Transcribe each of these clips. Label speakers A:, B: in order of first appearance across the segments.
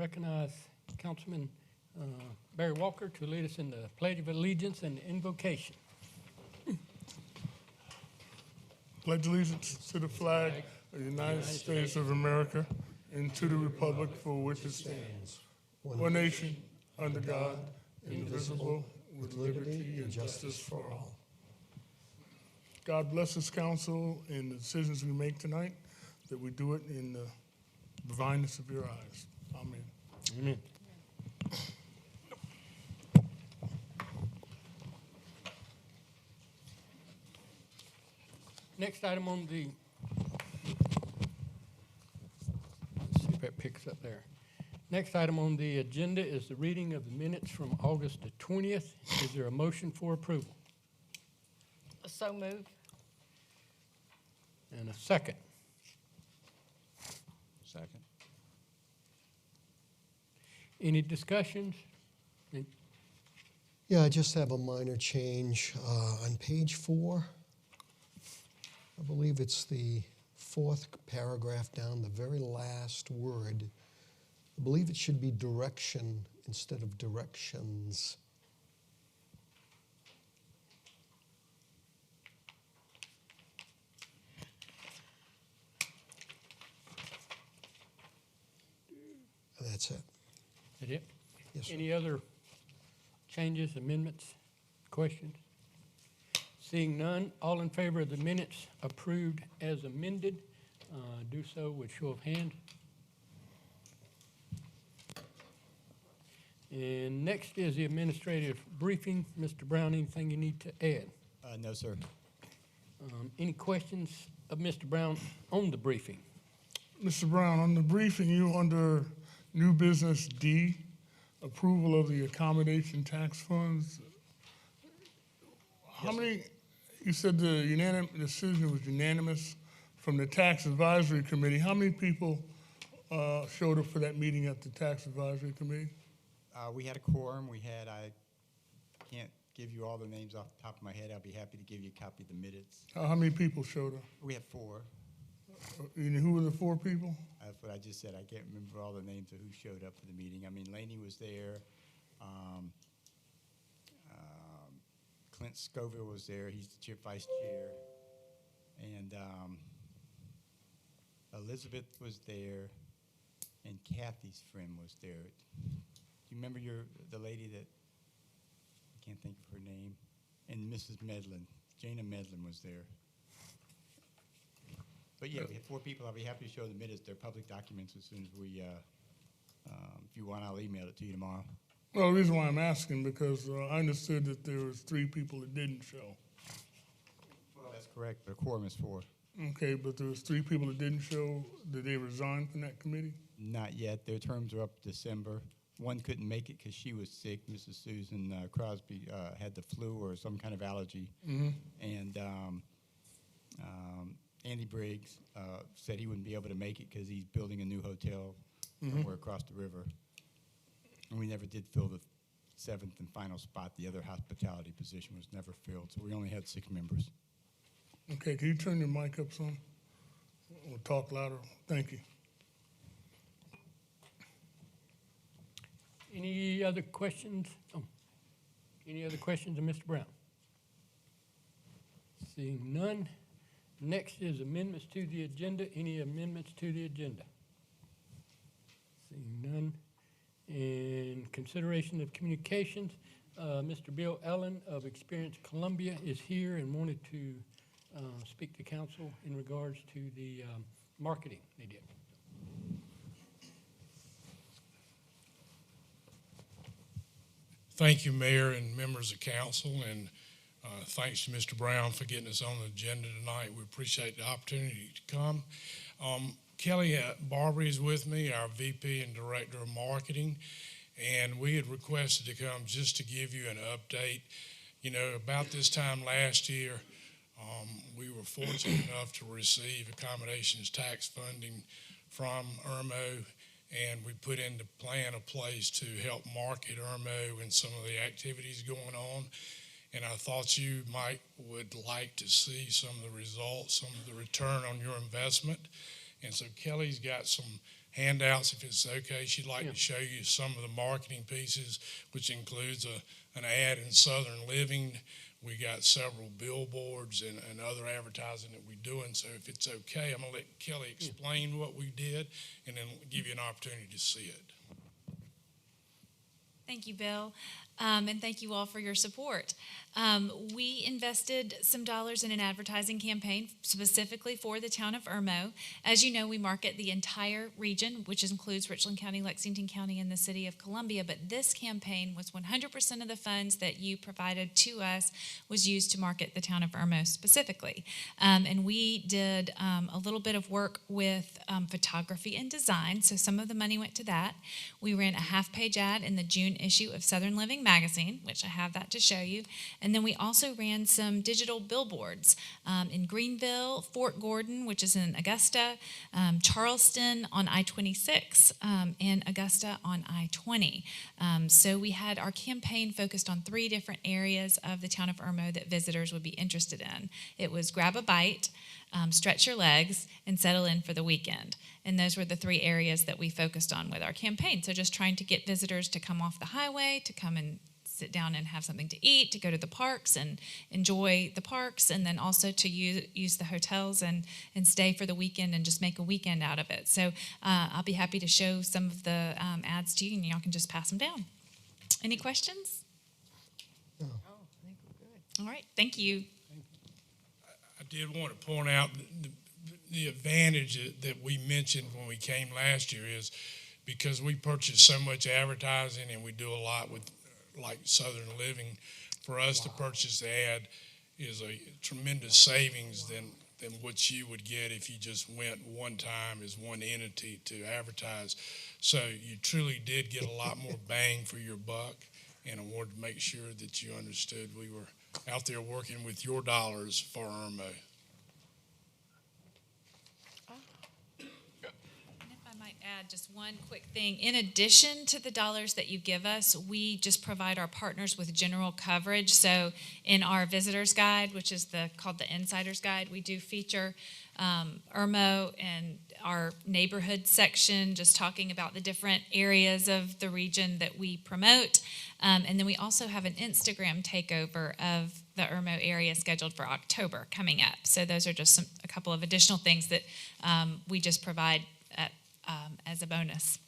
A: recognize Councilman Barry Walker to lead us in the Pledge of Allegiance and invocation.
B: Pledge allegiance to the flag of the United States of America and to the republic for which it stands, one nation, under God, indivisible, with liberty and justice for all. God bless this council and the decisions we make tonight, that we do it in the divineness of your eyes. Amen.
A: Amen. Next item on the, let's see if that picks up there. Next item on the agenda is the reading of the minutes from August the 20th. Is there a motion for approval?
C: So moved.
A: And a second.
D: Second.
A: Any discussions?
E: Yeah, I just have a minor change. On page 4, I believe it's the 4th paragraph down, the very last word. I believe it should be direction instead of directions. That's it.
A: Is that it?
E: Yes, sir.
A: Any other changes, amendments, questions? Seeing none, all in favor of the minutes approved as amended, do so with show of hands. And next is the administrative briefing. Mr. Brown, anything you need to add?
D: No, sir.
A: Any questions of Mr. Brown on the briefing?
B: Mr. Brown, on the briefing, you under new business D, approval of the accommodation tax funds. How many, you said the decision was unanimous from the tax advisory committee. How many people showed up for that meeting at the tax advisory committee?
D: We had a quorum. I can't give you all the names off the top of my head. I'll be happy to give you a copy of the minutes.
B: How many people showed up?
D: We had 4.
B: You know, who were the 4 people?
D: That's what I just said. I can't remember all the names of who showed up for the meeting. I mean, Laney was there. Clint Scoville was there. He's the vice chair. And Elizabeth was there. And Kathy's friend was there. Do you remember the lady that, I can't think of her name, and Mrs. Medlin, Jana Medlin was there. But yeah, we had 4 people. I'll be happy to show the minutes. They're public documents as soon as we, if you want, I'll email it to you tomorrow.
B: Well, the reason why I'm asking, because I understood that there was 3 people that didn't show.
D: Well, that's correct, but a quorum is 4.
B: Okay, but there was 3 people that didn't show. Did they resign from that committee?
D: Not yet. Their terms are up December. One couldn't make it because she was sick. Mrs. Susan Crosby had the flu or some kind of allergy.
B: Mm-hmm.
D: And Andy Briggs said he wouldn't be able to make it because he's building a new hotel somewhere across the river. And we never did fill the 7th and final spot. The other hospitality position was never filled, so we only had 6 members.
B: Okay, can you turn your mic up some? Or talk louder? Thank you.
A: Any other questions? Oh, any other questions of Mr. Brown? Seeing none. Next is amendments to the agenda. Any amendments to the agenda? Seeing none. And consideration of communications. Mr. Bill Allen of Experience Columbia is here and wanted to speak to council in regards to the marketing they did.
F: Thank you, Mayor and members of council, and thanks to Mr. Brown for getting us on the agenda tonight. We appreciate the opportunity to come. Kelly Barbary is with me, our VP and Director of Marketing, and we had requested to come just to give you an update. You know, about this time last year, we were fortunate enough to receive accommodations tax funding from Irmo, and we put into plan a place to help market Irmo and some of the activities going on. And I thought you would like to see some of the results, some of the return on your investment. And so Kelly's got some handouts if it's okay. She'd like
A: Yeah.
F: to show you some of the marketing pieces, which includes an ad in Southern Living. We got several billboards and other advertising that we're doing. So if it's okay, I'm going to let Kelly explain what we did and then give you an opportunity to see it.
G: Thank you, Bill, and thank you all for your support. We invested some dollars in an advertising campaign specifically for the town of Irmo. As you know, we market the entire region, which includes Richland County, Lexington County, and the city of Columbia, but this campaign was 100% of the funds that you provided to us was used to market the town of Irmo specifically. And we did a little bit of work with photography and design, so some of the money went to that. We ran a half-page ad in the June issue of Southern Living magazine, which I have that to show you. And then we also ran some digital billboards in Greenville, Fort Gordon, which is in Augusta, Charleston on I-26, and Augusta on I-20. So we had our campaign focused on 3 different areas of the town of Irmo that visitors would be interested in. It was grab a bite, stretch your legs, and settle in for the weekend. And those were the 3 areas that we focused on with our campaign. So just trying to get visitors to come off the highway, to come and sit down and have something to eat, to go to the parks and enjoy the parks, and then also to use the hotels and stay for the weekend and just make a weekend out of it. So I'll be happy to show some of the ads to you, and y'all can just pass them down. Any questions?
C: Oh, I think we're good.
G: All right, thank you.
F: I did want to point out the advantage that we mentioned when we came last year is because we purchase so much advertising and we do a lot with like Southern Living. For us to purchase the ad is a tremendous savings than what you would get if you just went one time as one entity to advertise. So you truly did get a lot more bang for your buck, and I wanted to make sure that you understood we were out there working with your dollars for Irmo.
G: If I might add just one quick thing. In addition to the dollars that you give us, we just provide our partners with general coverage. So in our visitor's guide, which is called the Insider's Guide, we do feature Irmo and our neighborhood section, just talking about the different areas of the region that we promote. And then we also have an Instagram takeover of the Irmo area scheduled for October coming up. So those are just a couple of additional things that we just provide as a bonus.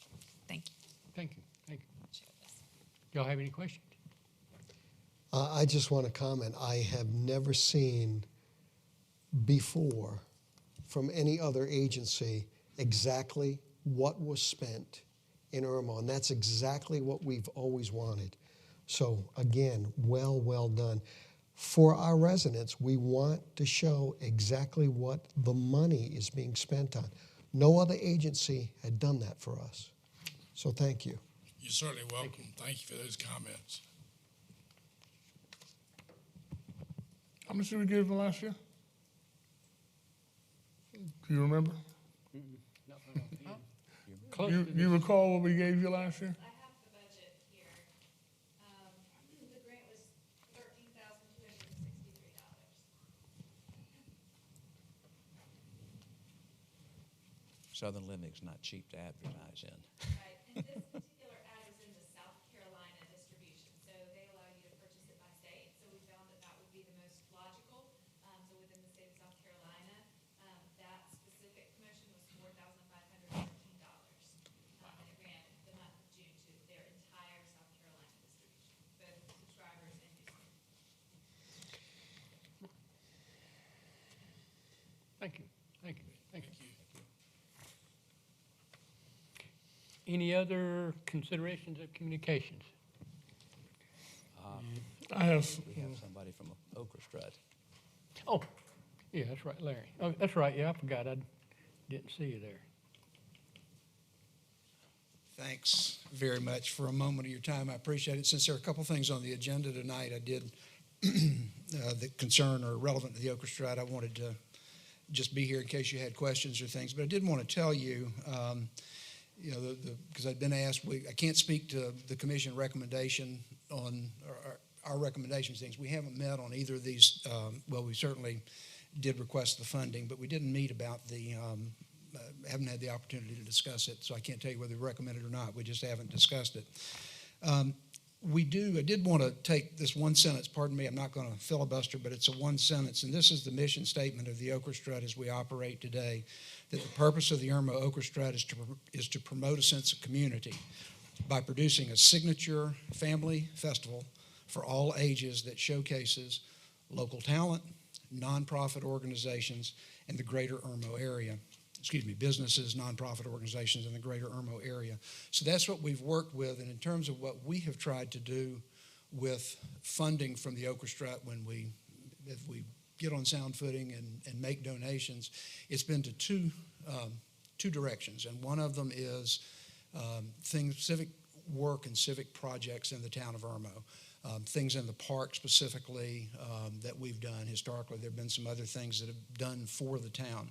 G: Thank you.
A: Thank you, thank you. Y'all have any questions?
E: I just want to comment. I have never seen before from any other agency exactly what was spent in Irmo, and that's exactly what we've always wanted. So again, well done. For our residents, we want to show exactly what the money is being spent on. No other agency had done that for us. So thank you.
F: You're certainly welcome. Thank you for those comments.
B: How much did we give them last year? Do you remember?
A: Close
B: You,
A: to
B: you
A: this.
B: recall what we gave you last year?
G: I have the budget here. The grant was $13,263.
H: Southern Living's not cheap to advertise in.
G: Right, and this particular ad is in the South Carolina distribution, so they allow you to purchase it by state. So we found that that would be the most logical. So within the state of South Carolina, that specific promotion was $4,513. And it ran the month of June to their entire South Carolina distribution, both subscribers and users.
A: Thank you, thank you, thank you. Any other considerations of communications?
B: I have,
H: We have somebody from Okerstrut.
A: Oh, yeah, that's right, Larry. Oh, that's right, yeah, I forgot, I didn't see you there.
I: Thanks very much for a moment of your time. I appreciate it. Since there are a couple things on the agenda tonight, I did that concern or relevant to the Okerstrut. I wanted to just be here in case you had questions or things. But I did want to tell you, because I'd been asked, I can't speak to the commission recommendation on our recommendations things. We haven't met on either of these. Well, we certainly did request the funding, but we didn't meet about the haven't had the opportunity to discuss it, so I can't tell you whether we recommend it or not. We just haven't discussed it. I did want to take this one sentence, pardon me, I'm not going to filibuster, but it's a one sentence, and this is the mission statement of the Orchestra as we operate today, that the purpose of the Irmo Orchestra is to promote a sense of community by producing a signature family festival for all ages that showcases local talent, nonprofit organizations, and the greater Irmo area. Businesses, nonprofit organizations in the greater Irmo area. So that's what we've worked with, and in terms of what we have tried to do with funding from the Orchestra if we get on sound footing and make donations, it's been to two directions, and one of them is civic work and civic projects in the town of Irmo. Things in the park specifically that we've done. Historically, there have been some other things that have done for the town.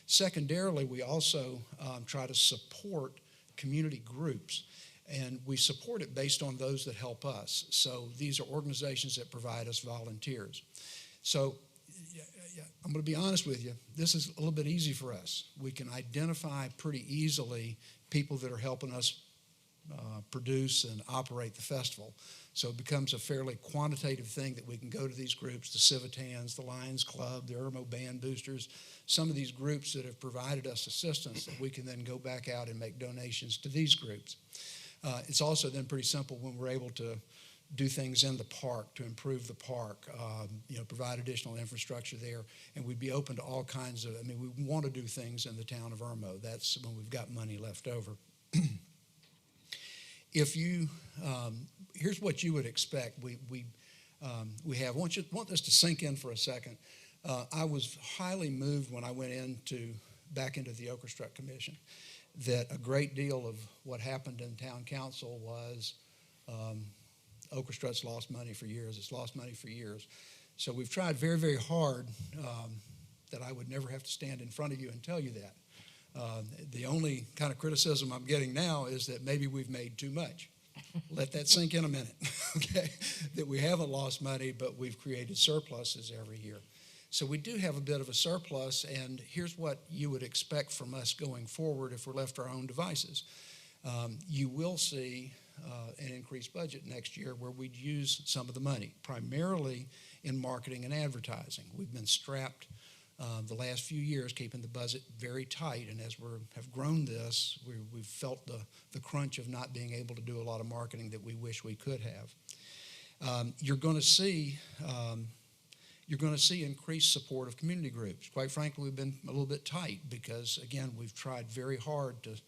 I: Secondarily, we also try to support community groups, and we support it based on those that help us. So these are organizations that provide us volunteers. So I'm going to be honest with you, this is a little bit easy for us. We can identify pretty easily people that are helping us produce and operate the festival. So it becomes a fairly quantitative thing that we can go to these groups, the Civitans, the Lions Club, the Irmo Band Boosters, some of these groups that have provided us assistance that we can then go back out and make donations to these groups. It's also then pretty simple when we're able to do things in the park to improve the park, provide additional infrastructure there, and we'd be open to all kinds of, we want to do things in the town of Irmo. That's when we've got money left over. Here's what you would expect. We want this to sink in for a second. I was highly moved when I went back into the Orchestra Commission that a great deal of what happened in town council was Orchestra's lost money for years. It's lost money for years. So we've tried very, very hard that I would never have to stand in front of you and tell you that. The only kind of criticism I'm getting now is that maybe we've made too much. Let that sink in a minute, okay? That we haven't lost money, but we've created surpluses every year. So we do have a bit of a surplus, and here's what you would expect from us going forward if we're left to our own devices. You will see an increased budget next year where we'd use some of the money, primarily in marketing and advertising. We've been strapped the last few years, keeping the budget very tight, and as we have grown this, we've felt the crunch of not being able to do a lot of marketing that we wish we could have. You're going to see increased support of community groups. Quite frankly, we've been a little bit tight because, again, we've tried very hard to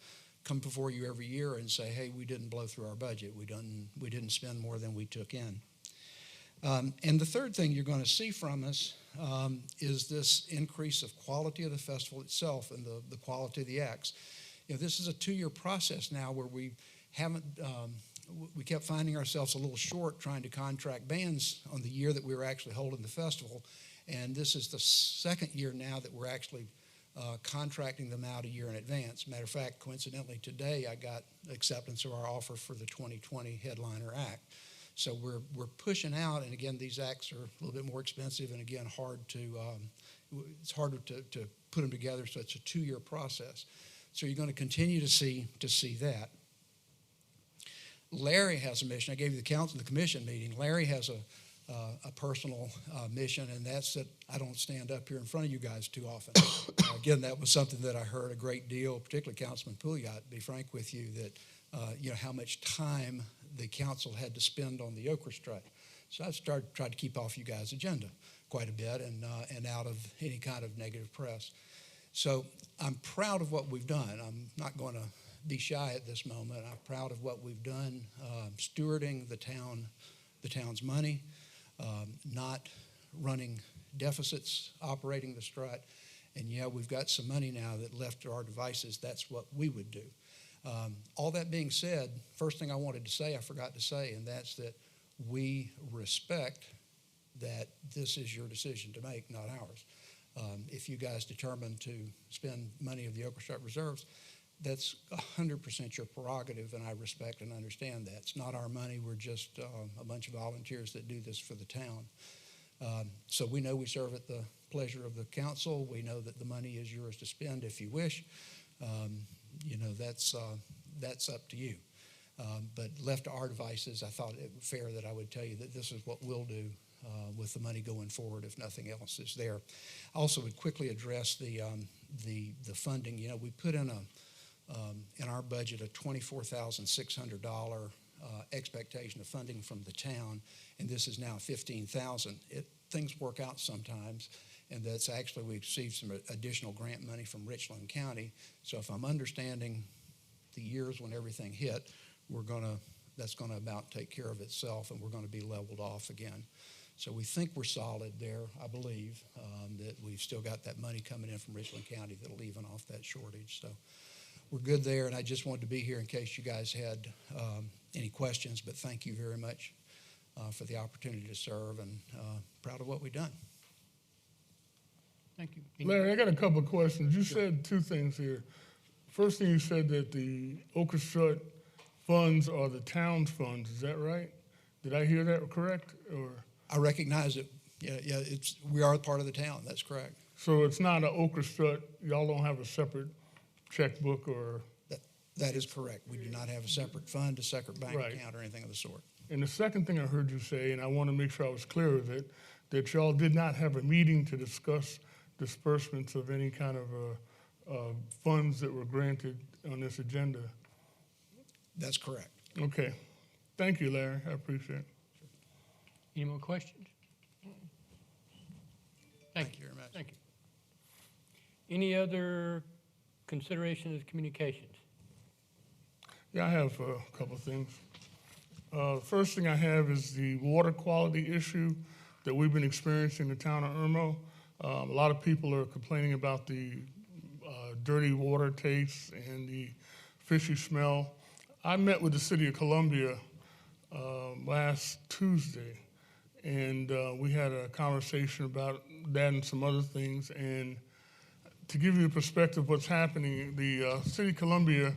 I: come before you every year and say, hey, we didn't blow through our budget. We didn't spend more than we took in. And the third thing you're going to see from us is this increase of quality of the festival itself and the quality of the acts. This is a 2-year process now where we kept finding ourselves a little short trying to contract bands on the year that we were actually holding the festival. And this is the second year now that we're actually contracting them out a year in advance. Matter of fact, coincidentally, today I got acceptance of our offer for the 2020 headliner act. So we're pushing out, and again, these acts are a little bit more expensive, and again, it's harder to put them together. So it's a 2-year process. So you're going to continue to see that. Larry has a mission. I gave you the commission meeting. Larry has a personal mission, and that's that I don't stand up here in front of you guys too often. Again, that was something that I heard a great deal, particularly Councilman Pouliot, to be frank with you, that how much time the council had to spend on the orchestra. So I've tried to keep off you guys' agenda quite a bit and out of any kind of negative press. So I'm proud of what we've done. I'm not going to be shy at this moment. I'm proud of what we've done, stewarding the town's money, not running deficits, operating the strut. And yeah, we've got some money now that left to our devices. That's what we would do. All that being said, first thing I wanted to say, I forgot to say, and that's that we respect that this is your decision to make, not ours. If you guys determine to spend money of the orchestra reserves, that's 100% your prerogative, and I respect and understand that. It's not our money. We're just a bunch of volunteers that do this for the town. So we know we serve at the pleasure of the council. We know that the money is yours to spend if you wish. That's up to you. But left to our devices, I thought it fair that I would tell you that this is what we'll do with the money going forward if nothing else is there. I also would quickly address the funding. We put in our budget a $24,600 expectation of funding from the town, and this is now $15,000. Things work out sometimes, and that's actually we received some additional grant money from Richland County. So if I'm understanding the years when everything hit, that's gonna about take care of itself, and we're gonna be leveled off again. So we think we're solid there. I believe that we've still got that money coming in from Richland County that'll even off that shortage. So we're good there, and I just wanted to be here in case you guys had any questions. But thank you very much for the opportunity to serve, and proud of what we've done.
A: Thank you.
B: Larry, I got a couple of questions. You said two things here. First thing, you said that the Oakland funds are the town's funds. Is that right? Did I hear that correct? Or
I: I recognize it. Yeah, we are part of the town. That's correct.
B: so it's not an Oakland, y'all don't have a separate checkbook or?
I: That is correct. We do not have a separate fund, a separate bank
B: Right.
I: account, or anything of the sort.
B: And the second thing I heard you say, and I want to make sure I was clear with it, that y'all did not have a meeting to discuss disbursements of any kind of funds that were granted on this agenda.
I: That's correct.
B: Okay. Thank you, Larry. I appreciate it.
A: Any more questions?
I: Thank you very much.
A: Thank you. Any other consideration of communications?
B: Yeah, I have a couple of things. First thing I have is the water quality issue that we've been experiencing in the town of Irmo. A lot of people are complaining about the dirty water taste and the fishy smell. I met with the city of Columbia last Tuesday, and we had a conversation about that and some other things. And to give you a perspective of what's happening, the city of Columbia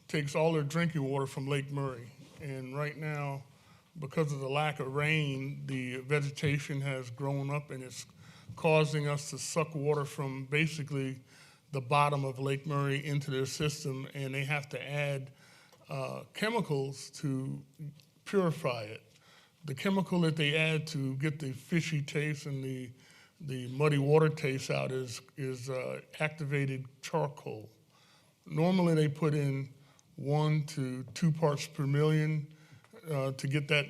B: takes all their drinking water from Lake Murray. And right now, because of the lack of rain, the vegetation has grown up and it's causing us to suck water from basically the bottom of Lake Murray into their system, and they have to add chemicals to purify it. The chemical that they add to get the fishy taste and the muddy water taste out is activated charcoal. Normally they put in 1 to 2 parts per million to get that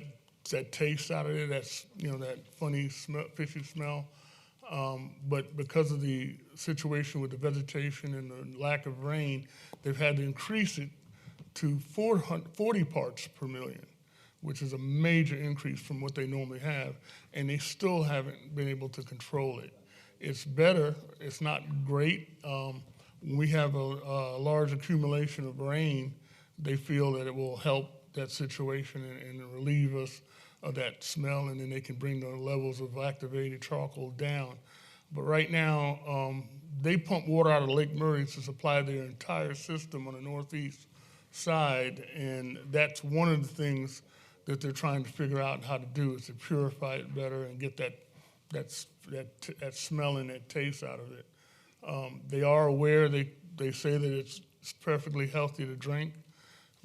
B: taste out of it. That's that funny smell, fishy smell. But because of the situation with the vegetation and the lack of rain, they've had to increase it to 40 parts per million, which is a major increase from what they normally have, and they still haven't been able to control it. It's better. It's not great. When we have a large accumulation of rain, they feel that it will help that situation and relieve us of that smell, and then they can bring the levels of activated charcoal down. But right now, they pump water out of Lake Murray to supply their entire system on the northeast side, and that's one of the things that they're trying to figure out how to do, is to purify it better and get that smell and that taste out of it. They are aware, they say that it's perfectly healthy to drink,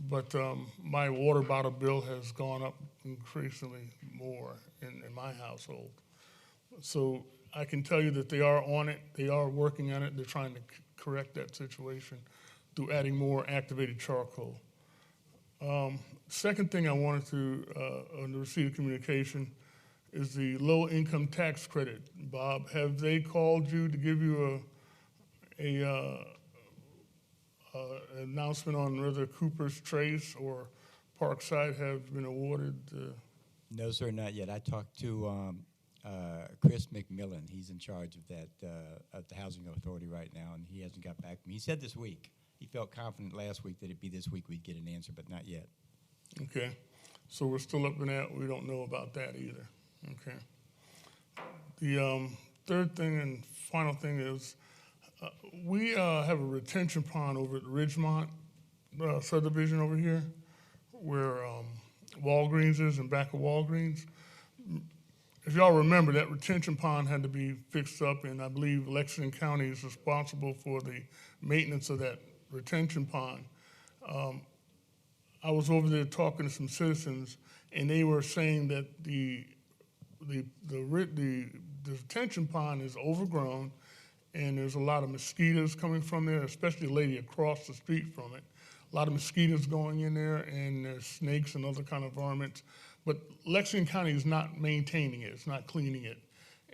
B: but my water bottle bill has gone up increasingly more in my household. So I can tell you that they are on it, they are working on it, they're trying to correct that situation through adding more activated charcoal. Second thing I wanted to, on the receipt of communication, is the low income tax credit. Bob, have they called you to give you a announcement on whether Cooper's Trace or Parkside have been awarded?
D: No, sir, not yet. I talked to Chris McMillan. He's in charge of that at the Housing Authority right now, and he hasn't got back to me. He said this week. He felt confident last week that it'd be this week we'd get an answer, but not yet.
B: Okay, so we're still up in that. We don't know about that either. Okay. The third thing and final thing is we have a retention pond over at the Ridgemont subdivision over here, where Walgreens is, and back of Walgreens. if y'all remember, that retention pond had to be fixed up, and I believe Lexington County is responsible for the maintenance of that retention pond. I was over there talking to some citizens, and they were saying that the detention pond is overgrown, and there's a lot of mosquitoes coming from there, especially the lady across the street from it. A lot of mosquitoes going in there, and there's snakes and other kind of varmints. But Lexington County is not maintaining it, it's not cleaning it.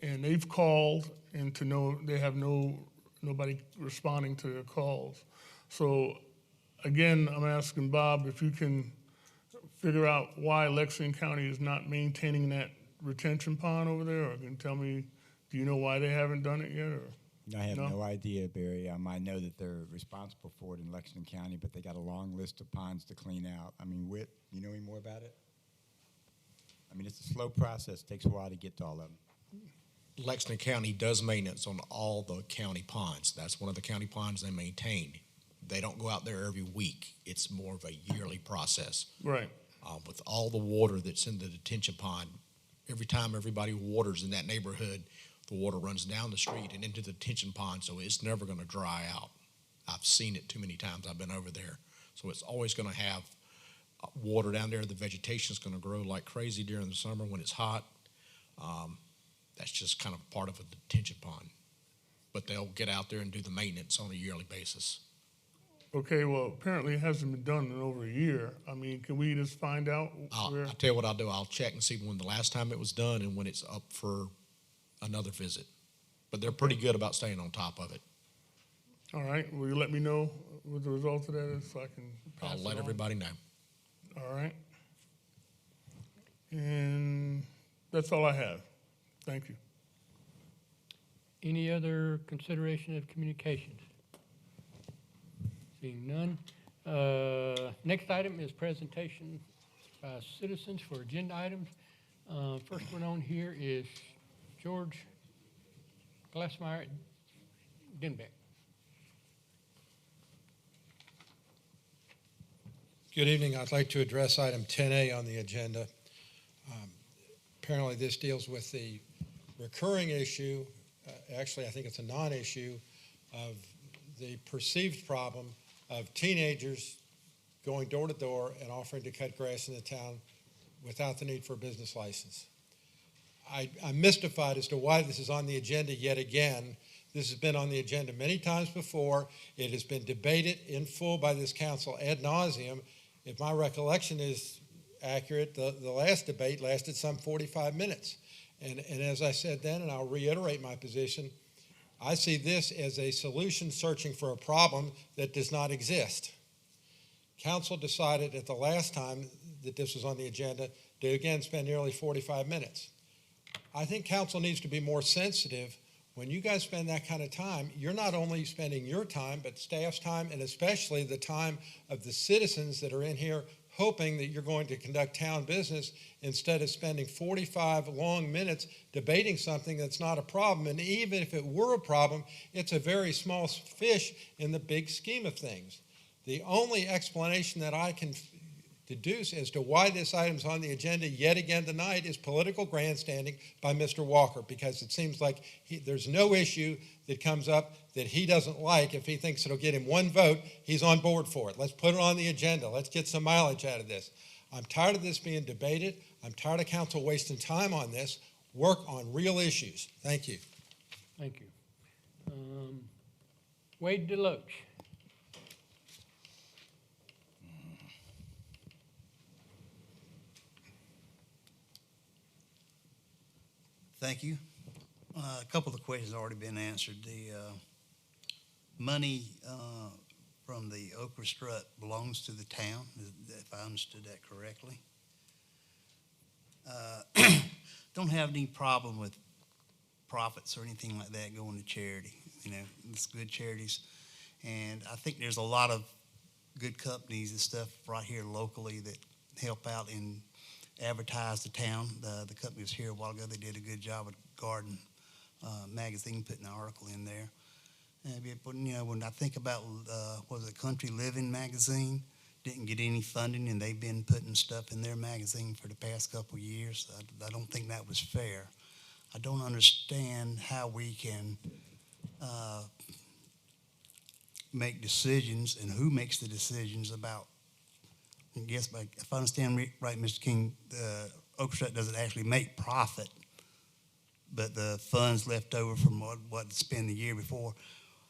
B: And they've called, and to know they have nobody responding to their calls. So again, I'm asking Bob if you can figure out why Lexington County is not maintaining that retention pond over there, or can tell me, do you know why they haven't done it yet? Or
D: I have
B: No?
D: no idea, Barry. I know that they're responsible for it in Lexington County, but they got a long list of ponds to clean out. I mean, Whit, you know any more about it? I mean, it's a slow process. It takes a while to get to all of them.
J: Lexington County does maintenance on all the county ponds. That's one of the county ponds they maintain. They don't go out there every week. It's more of a yearly process.
B: Right.
J: With all the water that's in the detention pond, every time everybody waters in that neighborhood, the water runs down the street and into the detention pond, so it's never going to dry out. I've seen it too many times. I've been over there. So it's always going to have water down there. The vegetation is going to grow like crazy during the summer when it's hot. That's just kind of part of a detention pond. But they'll get out there and do the maintenance on a yearly basis.
B: Okay, well, apparently it hasn't been done in over a year. I mean, can we just find out where?
J: I'll tell you what I'll do. I'll check and see when the last time it was done and when it's up for another visit. But they're pretty good about staying on top of it.
B: All right, will you let me know what the result of that is so I can pass
J: I'll
B: it
J: let
B: on?
J: everybody know.
B: All right. And that's all I have. Thank you.
A: Any other consideration of communications? Seeing none. Next item is presentation by citizens for agenda items. First one on here is George Glassmeyer Denbeck.
K: Good evening. I'd like to address item 10A on the agenda. Apparently, this deals with the recurring issue, actually, I think it's a non-issue, of the perceived problem of teenagers going door to door and offering to cut grass in the town without the need for a business license. I'm mystified as to why this is on the agenda yet again. This has been on the agenda many times before. It has been debated in full by this council ad nauseum. If my recollection is accurate, the last debate lasted some 45 minutes. And as I said then, and I'll reiterate my position, I see this as a solution searching for a problem that does not exist. Council decided at the last time that this was on the agenda to again spend nearly 45 minutes. I think council needs to be more sensitive. When you guys spend that kind of time, you're not only spending your time, but staff's time, and especially the time of the citizens that are in here hoping that you're going to conduct town business instead of spending 45 long minutes debating something that's not a problem. And even if it were a problem, it's a very small fish in the big scheme of things. The only explanation that I can deduce as to why this item's on the agenda yet again tonight is political grandstanding by Mr. Walker, because it seems like there's no issue that comes up that he doesn't like. If he thinks it'll get him one vote, he's on board for it. Let's put it on the agenda. Let's get some mileage out of this. I'm tired of this being debated. I'm tired of council wasting time on this. Work on real issues. Thank you.
A: Thank you. Wade Deloach.
L: Thank you. A couple of the questions have already been answered. The money from the Okra Strut belongs to the town, if I understood that correctly. Don't have any problem with profits or anything like that going to charity. You know, it's good charities. And I think there's a lot of good companies and stuff right here locally that help out and advertise the town. The company was here a while ago. They did a good job at Garden Magazine, putting an article in there. And, you know, when I think about, was it Country Living magazine, didn't get any funding, and they've been putting stuff in their magazine for the past couple of years. I don't think that was fair. I don't understand how we can make decisions and who makes the decisions about, I guess, if I understand right, Mr. King, the Orchestra doesn't actually make profit, but the funds left over from what spent the year before,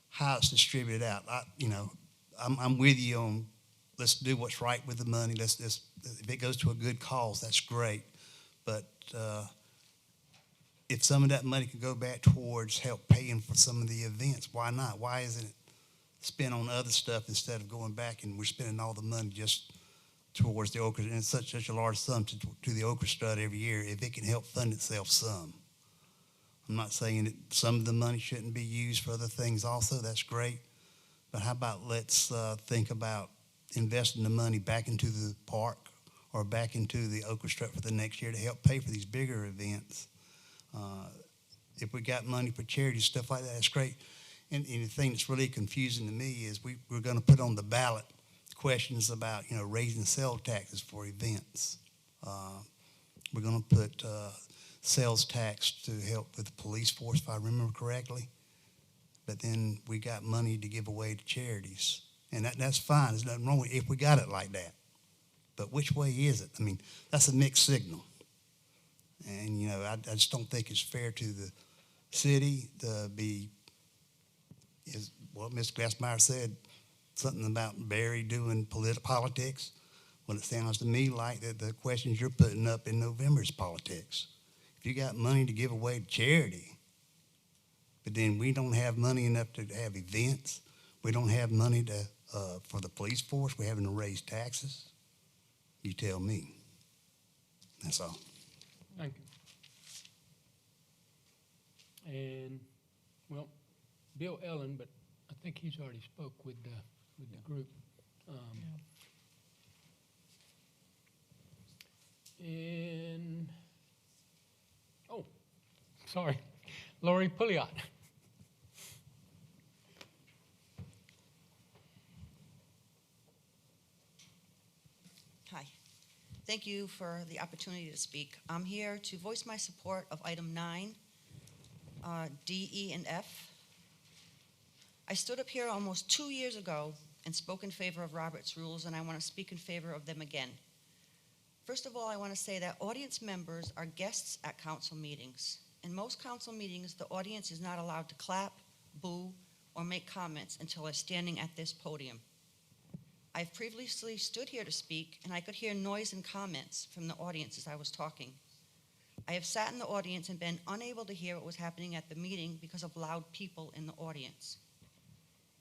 L: how it's distributed out. I'm with you on let's do what's right with the money. If it goes to a good cause, that's great. But if some of that money could go back towards help paying for some of the events, why not? Why isn't it spent on other stuff instead of going back and we're spending all the money just towards the orchestra? And it's such a large sum to the orchestra every year. If it can help fund itself some. I'm not saying that some of the money shouldn't be used for other things also. That's great. But how about let's think about investing the money back into the park or back into the orchestra for the next year to help pay for these bigger events. If we got money for charity, stuff like that, that's great. And the thing that's really confusing to me is we're going to put on the ballot questions about, raising sales taxes for events. We're going to put sales tax to help with the police force, if I remember correctly. But then we got money to give away to charities. And that's fine. There's nothing wrong with it if we got it like that. But which way is it? I mean, that's a mixed signal. And, I just don't think it's fair to the city to be, is what Ms. Glassmeyer said, something about Barry doing politics. Well, it sounds to me like that the questions you're putting up in November is politics. If you got money to give away to charity, but then we don't have money enough to have events, we don't have money to for the police force, we're having to raise taxes, you tell me. That's all.
A: Thank you. And, well, Bill Ellen, but I think he's already spoke with the group. And, oh, sorry, Lori Pouliot.
M: Hi. Thank you for the opportunity to speak. I'm here to voice my support of item 9, D, E, and F. I stood up here almost 2 years ago and spoke in favor of Robert's rules, and I want to speak in favor of them again. First of all, I want to say that audience members are guests at council meetings. In most council meetings, the audience is not allowed to clap, boo, or make comments until they're standing at this podium. I've previously stood here to speak, and I could hear noise and comments from the audience as I was talking. I have sat in the audience and been unable to hear what was happening at the meeting because of loud people in the audience.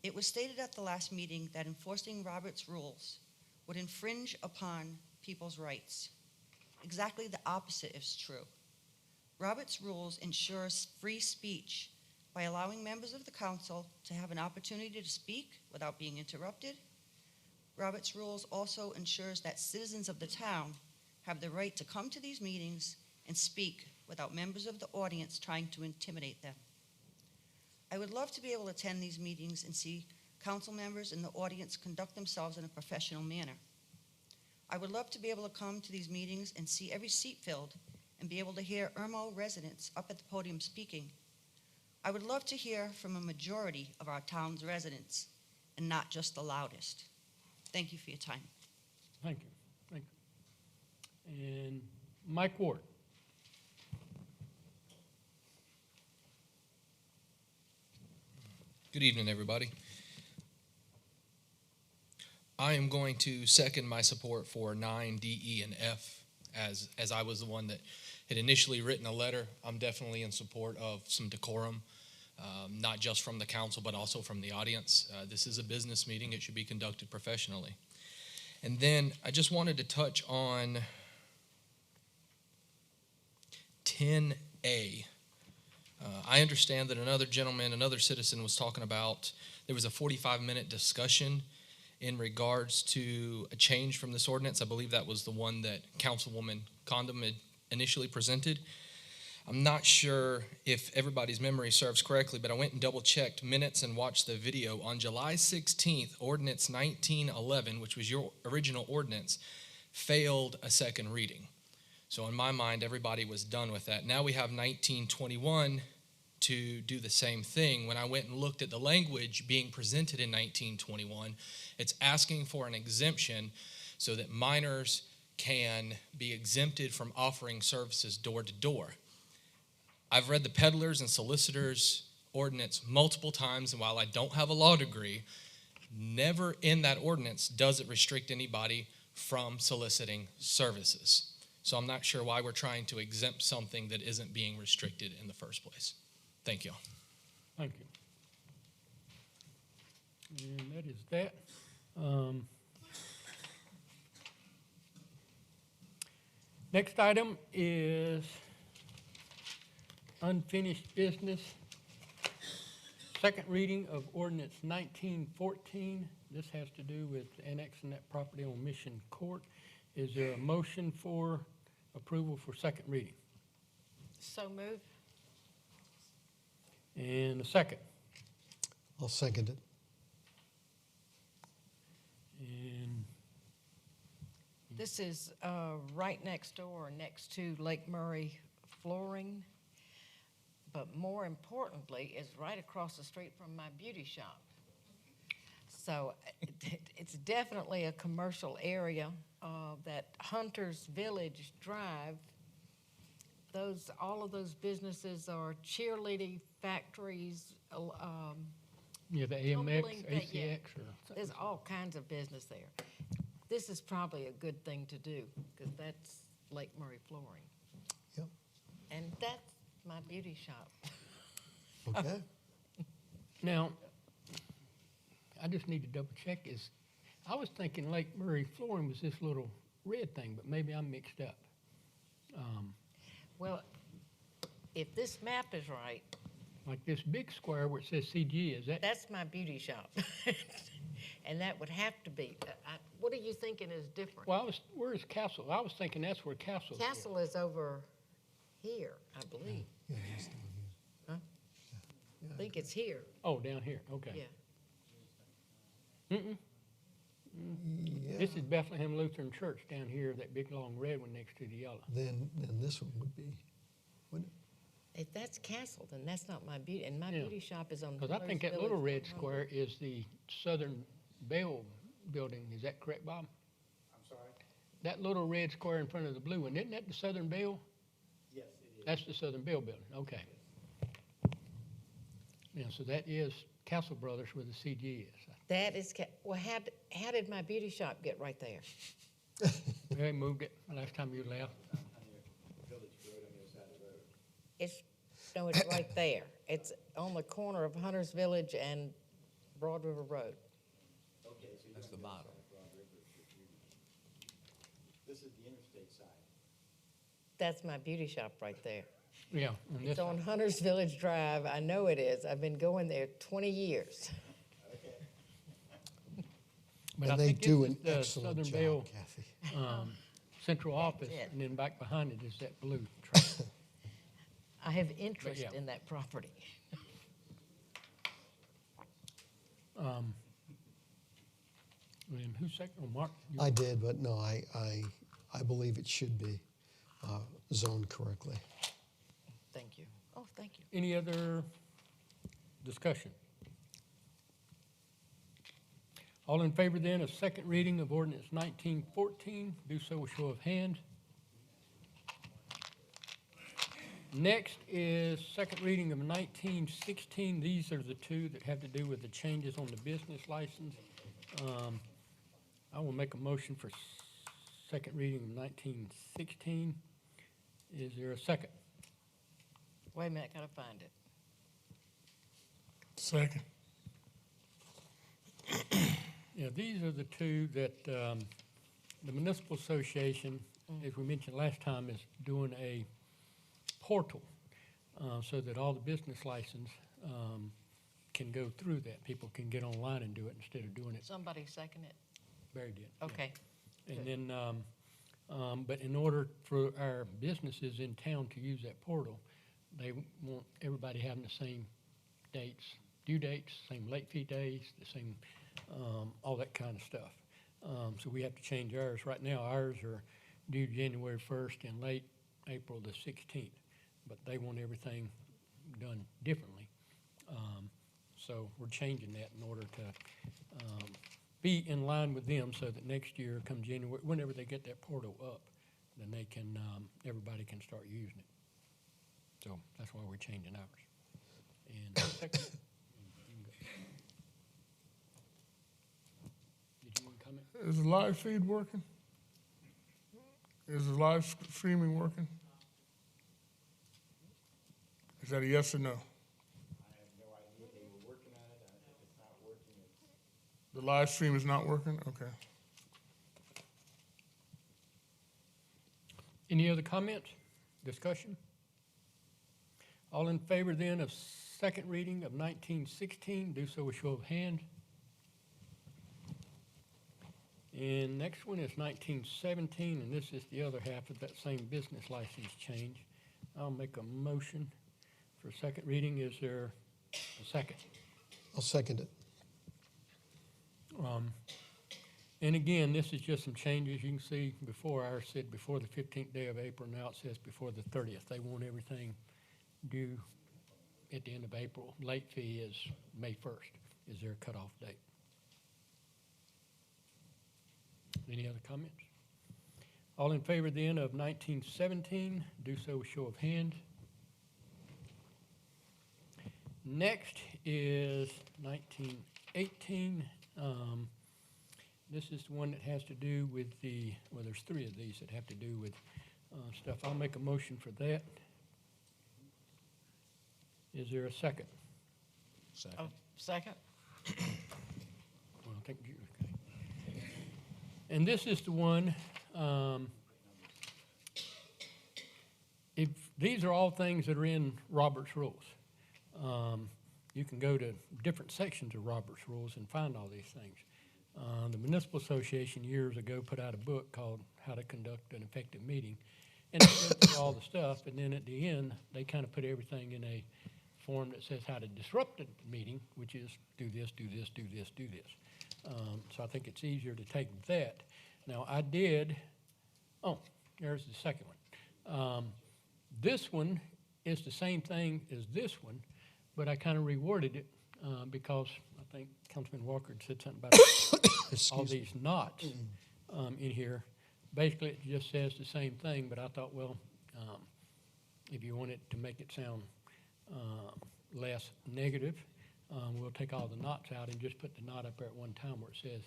M: It was stated at the last meeting that enforcing Robert's rules would infringe upon people's rights. Exactly the opposite is true. Robert's rules ensures free speech by allowing members of the council to have an opportunity to speak without being interrupted. Robert's rules also ensures that citizens of the town have the right to come to these meetings and speak without members of the audience trying to intimidate them. I would love to be able to attend these meetings and see council members in the audience conduct themselves in a professional manner. I would love to be able to come to these meetings and see every seat filled and be able to hear Irmo residents up at the podium speaking. I would love to hear from a majority of our town's residents and not just the loudest. Thank you for your time.
A: Thank you. Thank you. And Mike Ward.
N: Good evening, everybody. I am going to second my support for 9, D, E, and F, as I was the one that had initially written a letter. I'm definitely in support of some decorum, not just from the council, but also from the audience. This is a business meeting. It should be conducted professionally. And then I just wanted to touch on 10A. I understand that another citizen was talking about, there was a 45-minute discussion in regards to a change from this ordinance. I believe that was the one that Councilwoman Condom had initially presented. I'm not sure if everybody's memory serves correctly, but I went and double-checked minutes and watched the video. On July 16th, Ordinance 1911, which was your original ordinance, failed a second reading. So in my mind, everybody was done with that. Now we have 1921 to do the same thing. When I went and looked at the language being presented in 1921, it's asking for an exemption so that minors can be exempted from offering services door to door. I've read the peddlers and solicitors ordinance multiple times, and while I don't have a law degree, never in that ordinance does it restrict anybody from soliciting services. So I'm not sure why we're trying to exempt something that isn't being restricted in the first place. Thank you.
A: Thank you. And that is that. Next item is unfinished business. Second reading of ordinance 1914. This has to do with annexing that property on Mission Court. Is there a motion for approval for second reading?
C: So move.
A: And a second.
E: I'll second it.
A: And
C: This is right next door, next to Lake Murray Flooring. But more importantly, is right across the street from my beauty shop. So it's definitely a commercial area. That Hunter's Village Drive, all of those businesses are cheerleading factories,
A: yeah, the AMX,
C: tumbling thing, yeah.
A: ACX, or something.
C: There's all kinds of business there. This is probably a good thing to do, because that's Lake Murray Flooring.
E: Yep.
C: And that's my beauty shop.
E: Okay.
A: Now, I just need to double check this. I was thinking Lake Murray Flooring was this little red thing, but maybe I'm mixed up.
C: Well, if this map is right,
A: Like this big square where it says CG, is that?
C: that's my beauty shop. And that would have to be. What are you thinking is different?
A: Well, where's Castle? I was thinking that's where Castle is.
C: Castle is over here, I believe.
E: Yeah, he's down here.
C: I think it's here,
A: Oh, down here, okay.
C: yeah.
A: Mm-mm.
E: Yeah.
A: This is Bethlehem Lutheran Church down here, that big long red one next to the yellow.
E: Then this one would be, wouldn't it?
C: If that's Castle, then that's not my beauty, and my
A: Yeah.
C: beauty shop is on.
A: Because I think that
C: Hunter's
A: little
C: Village
A: red
C: 100.
A: square is the Southern Bell building. Is that correct, Bob?
O: I'm sorry?
A: That little red square in front of the blue one, isn't that the Southern Bell?
O: Yes, it is.
A: That's the Southern Bell building, okay. Yeah, so that is Castle Brothers where the CG is.
C: That is, well, how did my beauty shop get right there?
A: They moved it last time you left.
O: Village Road on the other side of the road.
C: It's right there. It's on the corner of Hunter's Village and Broad River Road.
O: Okay, so
H: That's the bottom.
O: this is the interstate side.
C: That's my beauty shop right there.
A: Yeah. on this
C: It's on
A: side.
C: Hunter's Village Drive. I know it is. I've been going there 20 years.
A: But I
E: And they
A: think this
E: do
A: is
E: an
A: the
E: excellent
A: Southern
E: job,
A: Bell
E: Kathy.
A: central office,
C: it.
A: and then back behind it is that blue truck.
C: I have interest
A: yeah.
C: in that property.
A: And who's second? Oh, Mark? You-
E: I did, but no, I believe it should be zoned correctly.
C: Thank you. Oh, thank you.
A: Any other discussion? All in favor then of second reading of ordinance 1914, do so with show of hands. Next is second reading of 1916. These are the two that have to do with the changes on the business license. I will make a motion for second reading of 1916. Is there a second?
C: Wait a minute, gotta find it.
B: Second.
A: Yeah, these are the two that the municipal association, as we mentioned last time, is doing a portal so that all the business license can go through that. People can get online and do it instead of doing it.
C: Somebody second it?
A: Barry did. yeah.
C: Okay.
A: And then, but in order for our businesses in town to use that portal, they want everybody having the same dates, due dates, same late fee days, the same, all that kind of stuff. So we have to change ours. Right now, ours are due January 1st and late April the 16th. But they want everything done differently. So we're changing that in order to be in line with them so that next year, come January, whenever they get that portal up, then they can, everybody can start using it. So that's why we're changing ours. And second, did you want to comment?
B: Is the live feed working? Is the live streaming working? Is that a yes or no?
O: I have no idea. They were working on it. If it's not working, it's.
B: The live stream is not working? Okay.
A: Any other comments, discussion? All in favor then of second reading of 1916, do so with show of hands. And next one is 1917, and this is the other half of that same business license change. I'll make a motion for second reading. Is there a second?
E: I'll second it.
A: And again, this is just some changes. You can see before ours said before the 15th day of April. Now it says before the 30th. They want everything due at the end of April. Late fee is May 1st is their cutoff date. Any other comments? All in favor then of 1917, do so with show of hands. Next is 1918. This is the one that has to do with the, well, there's three of these that have to do with stuff. I'll make a motion for that. Is there a second?
C: Oh, second?
A: Well, I think you, okay. And this is the one, if, these are all things that are in Robert's Rules. You can go to different sections of Robert's Rules and find all these things. The Municipal Association years ago put out a book called How to Conduct an Effective Meeting. And they go through all the stuff, and then at the end, they kind of put everything in a form that says how to disrupt a meeting, which is do this, do this, do this, do this. So I think it's easier to take that. Now, I did, oh, there's the second one. This one is the same thing as this one, but I kind of reworded it because I think Councilman Walker said something about all these knots in here. Basically, it just says the same thing, but I thought, well, if you want it to make it sound less negative, we'll take all the knots out and just put the knot up there at one time where it says,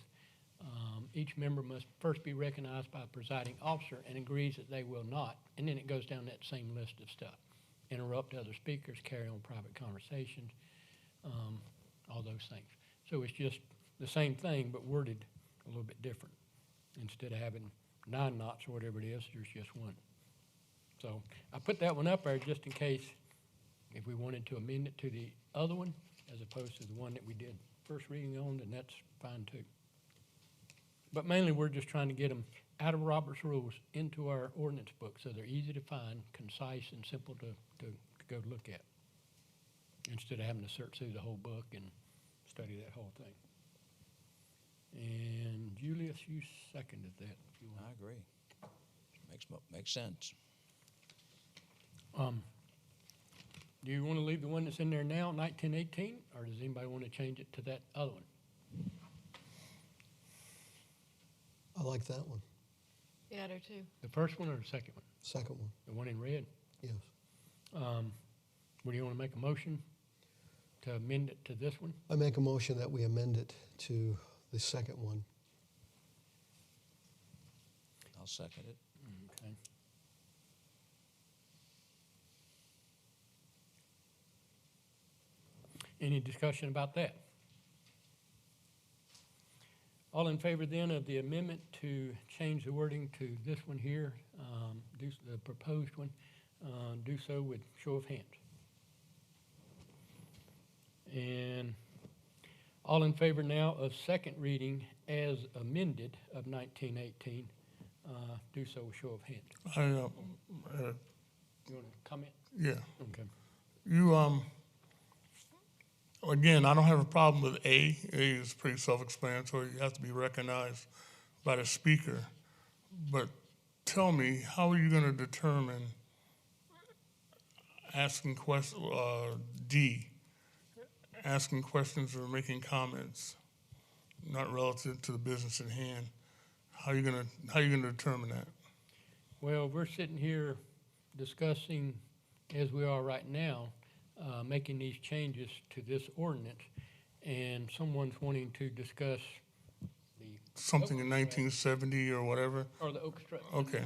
A: each member must first be recognized by a presiding officer and agrees that they will not, and then it goes down that same list of stuff. Interrupt other speakers, carry on private conversations, all those things. So it's just the same thing, but worded a little bit different. Instead of having 9 knots or whatever it is, there's just one. So I put that one up there just in case if we wanted to amend it to the other one as opposed to the one that we did first reading on, then that's fine too. But mainly we're just trying to get them out of Robert's Rules into our ordinance book so they're easy to find, concise, and simple to go look at instead of having to search through the whole book and study that whole thing. And Julius, you seconded that. If you want.
H: I agree. Makes sense.
A: Do you want to leave the one that's in there now, 1918, or does anybody want to change it to that other one?
E: I like that one.
C: Yeah, I do too.
A: The first one or the second one?
E: Second one,
A: The one in red?
E: yes.
A: What do you want to make a motion to amend it to this one?
E: I make a motion that we amend it to the second one.
H: I'll second it.
A: Okay. Any discussion about that? All in favor then of the amendment to change the wording to this one here, the proposed one, do so with show of hands. And all in favor now of second reading as amended of 1918, do so with show of hands. You want to comment?
B: Yeah.
A: Okay.
B: You, again, I don't have a problem with A. A is pretty self-explanatory. You have to be recognized by the speaker. But tell me, how are you going to determine asking questions, D, asking questions or making comments not relative to the business at hand? How are you going to determine that?
A: Well, we're sitting here discussing, as we are right now, making these changes to this ordinance, and someone's wanting to discuss the
B: Something in 1970 or whatever?
A: or the orchestra.
B: Okay,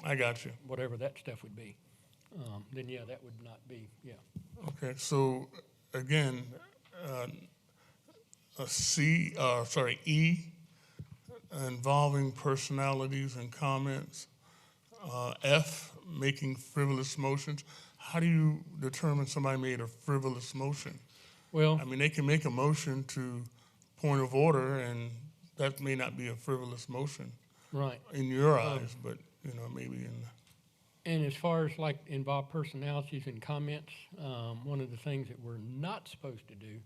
B: I got you.
A: Whatever that stuff would be. Then yeah, that would not be, yeah.
B: Okay, so again, E, involving personalities and comments. F, making frivolous motions. How do you determine somebody made a frivolous motion?
A: Well,
B: I mean, they can make a motion to point of order, and that may not be a frivolous motion
A: right.
B: in your eyes, but, maybe in...
A: And as far as like involve personalities and comments, one of the things that we're not supposed to do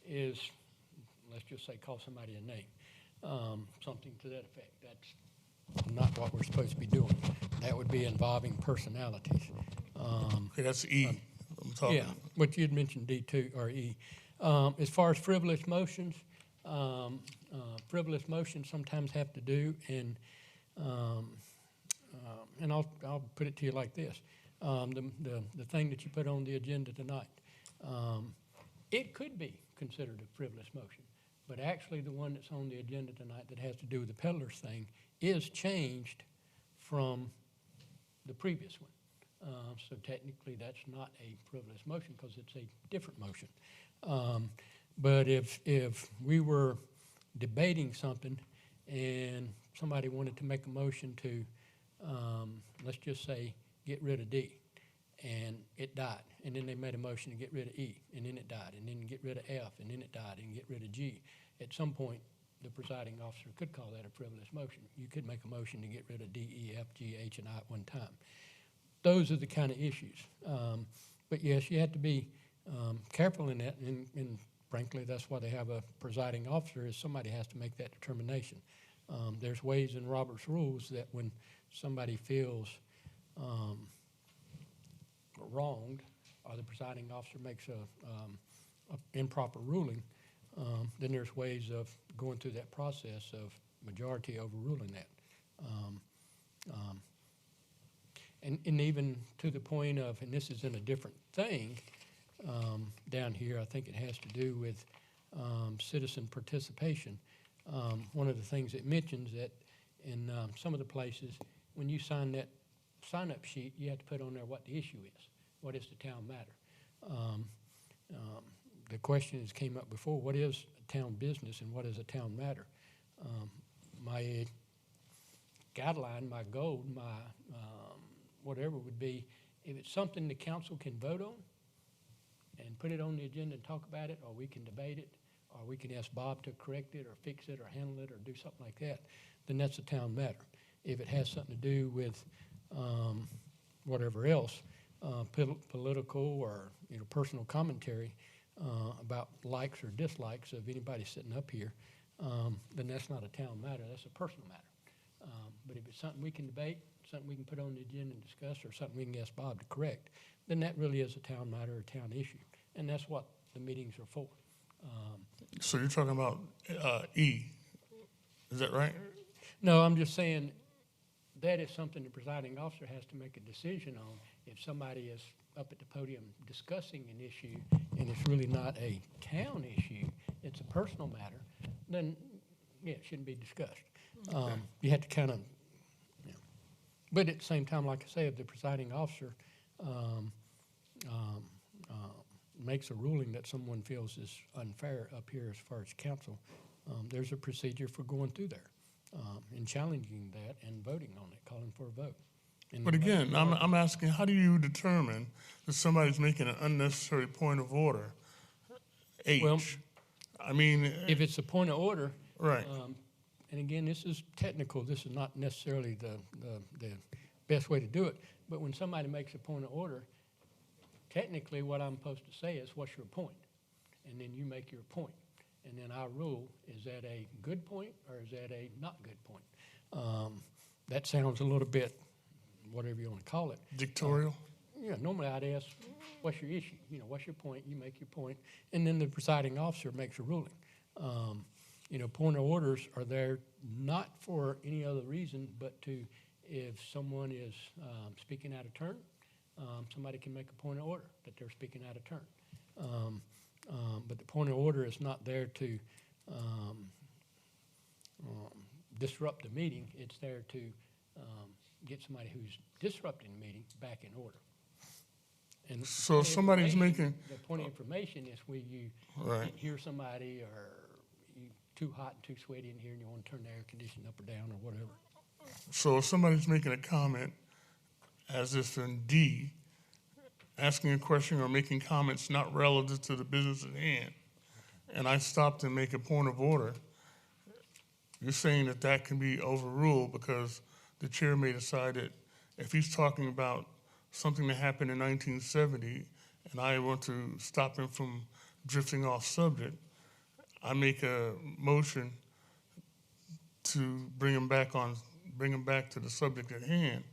A: is, let's just say, call somebody a name, something to that effect. That's not what we're supposed to be doing. That would be involving personalities.
B: Okay, that's E. I'm talking.
A: Yeah, but you'd mentioned D2 or E. As far as frivolous motions sometimes have to do, and I'll put it to you like this: the thing that you put on the agenda tonight, it could be considered a frivolous motion, but actually the one that's on the agenda tonight that has to do with the peddlers thing is changed from the previous one. So technically, that's not a frivolous motion because it's a different motion. But if we were debating something and somebody wanted to make a motion to, let's just say, get rid of D, and it died, and then they made a motion to get rid of E, and then it died, and then get rid of F, and then it died, and get rid of G. At some point, the presiding officer could call that a frivolous motion. You could make a motion to get rid of D, E, F, G, H, and I at one time. Those are the kind of issues. But yes, you have to be careful in that, and frankly, that's why they have a presiding officer, is somebody has to make that determination. There's ways in Robert's rules that when somebody feels wronged, or the presiding officer makes a improper ruling, then there's ways of going through that process of majority overruling that. And even to the point of, and this is in a different thing down here, I think it has to do with citizen participation. One of the things it mentions that in some of the places, when you sign that sign-up sheet, you have to put on there what the issue is. What is the town matter? The question came up before, what is a town business and what is a town matter? My guideline, my goal, my whatever would be, if it's something the council can vote on and put it on the agenda and talk about it, or we can debate it, or we can ask Bob to correct it or fix it or handle it or do something like that, then that's a town matter. If it has something to do with whatever else, political or personal commentary about likes or dislikes of anybody sitting up here, then that's not a town matter, that's a personal matter. But if it's something we can debate, something we can put on the agenda and discuss, or something we can ask Bob to correct, then that really is a town matter or a town issue. And that's what the meetings are for.
B: So you're talking about E, is that right?
A: No, I'm just saying that is something the presiding officer has to make a decision on. If somebody is up at the podium discussing an issue and it's really not a town issue, it's a personal matter, then yeah, it shouldn't be discussed.
B: Okay.
A: You have to kind of, but at the same time, like I say, if the presiding officer makes a ruling that someone feels is unfair up here as far as council, there's a procedure for going through there and challenging that and voting on it, calling for a vote. And
B: But again, I'm asking, how do you determine that somebody's making an unnecessary point of order? H.
A: Well,
B: I mean,
A: if it's a point of order,
B: right.
A: And again, this is technical. This is not necessarily the best way to do it. But when somebody makes a point of order, technically what I'm supposed to say is, what's your point? And then you make your point. And then I rule, is that a good point or is that a not good point? That sounds a little bit whatever you want to call it.
B: Dictatorial?
A: Yeah, normally I'd ask, what's your issue? You know, what's your point? You make your point, and then the presiding officer makes a ruling. You know, point of orders are there not for any other reason but to, if someone is speaking out of turn, somebody can make a point of order that they're speaking out of turn. But the point of order is not there to disrupt the meeting. It's there to get somebody who's disrupting the meeting back in order. And
B: So if somebody's making,
A: the point of information is where you
B: right.
A: hear somebody or you too hot and too sweaty in here and you want to turn the air conditioning up or down or whatever.
B: So if somebody's making a comment, as if in D, asking a question or making comments not relative to the business at hand, and I stopped and make a point of order, you're saying that that can be overruled because the chair may decide that if he's talking about something that happened in 1970 and I want to stop him from drifting off subject, I make a motion to bring him back to the subject at hand.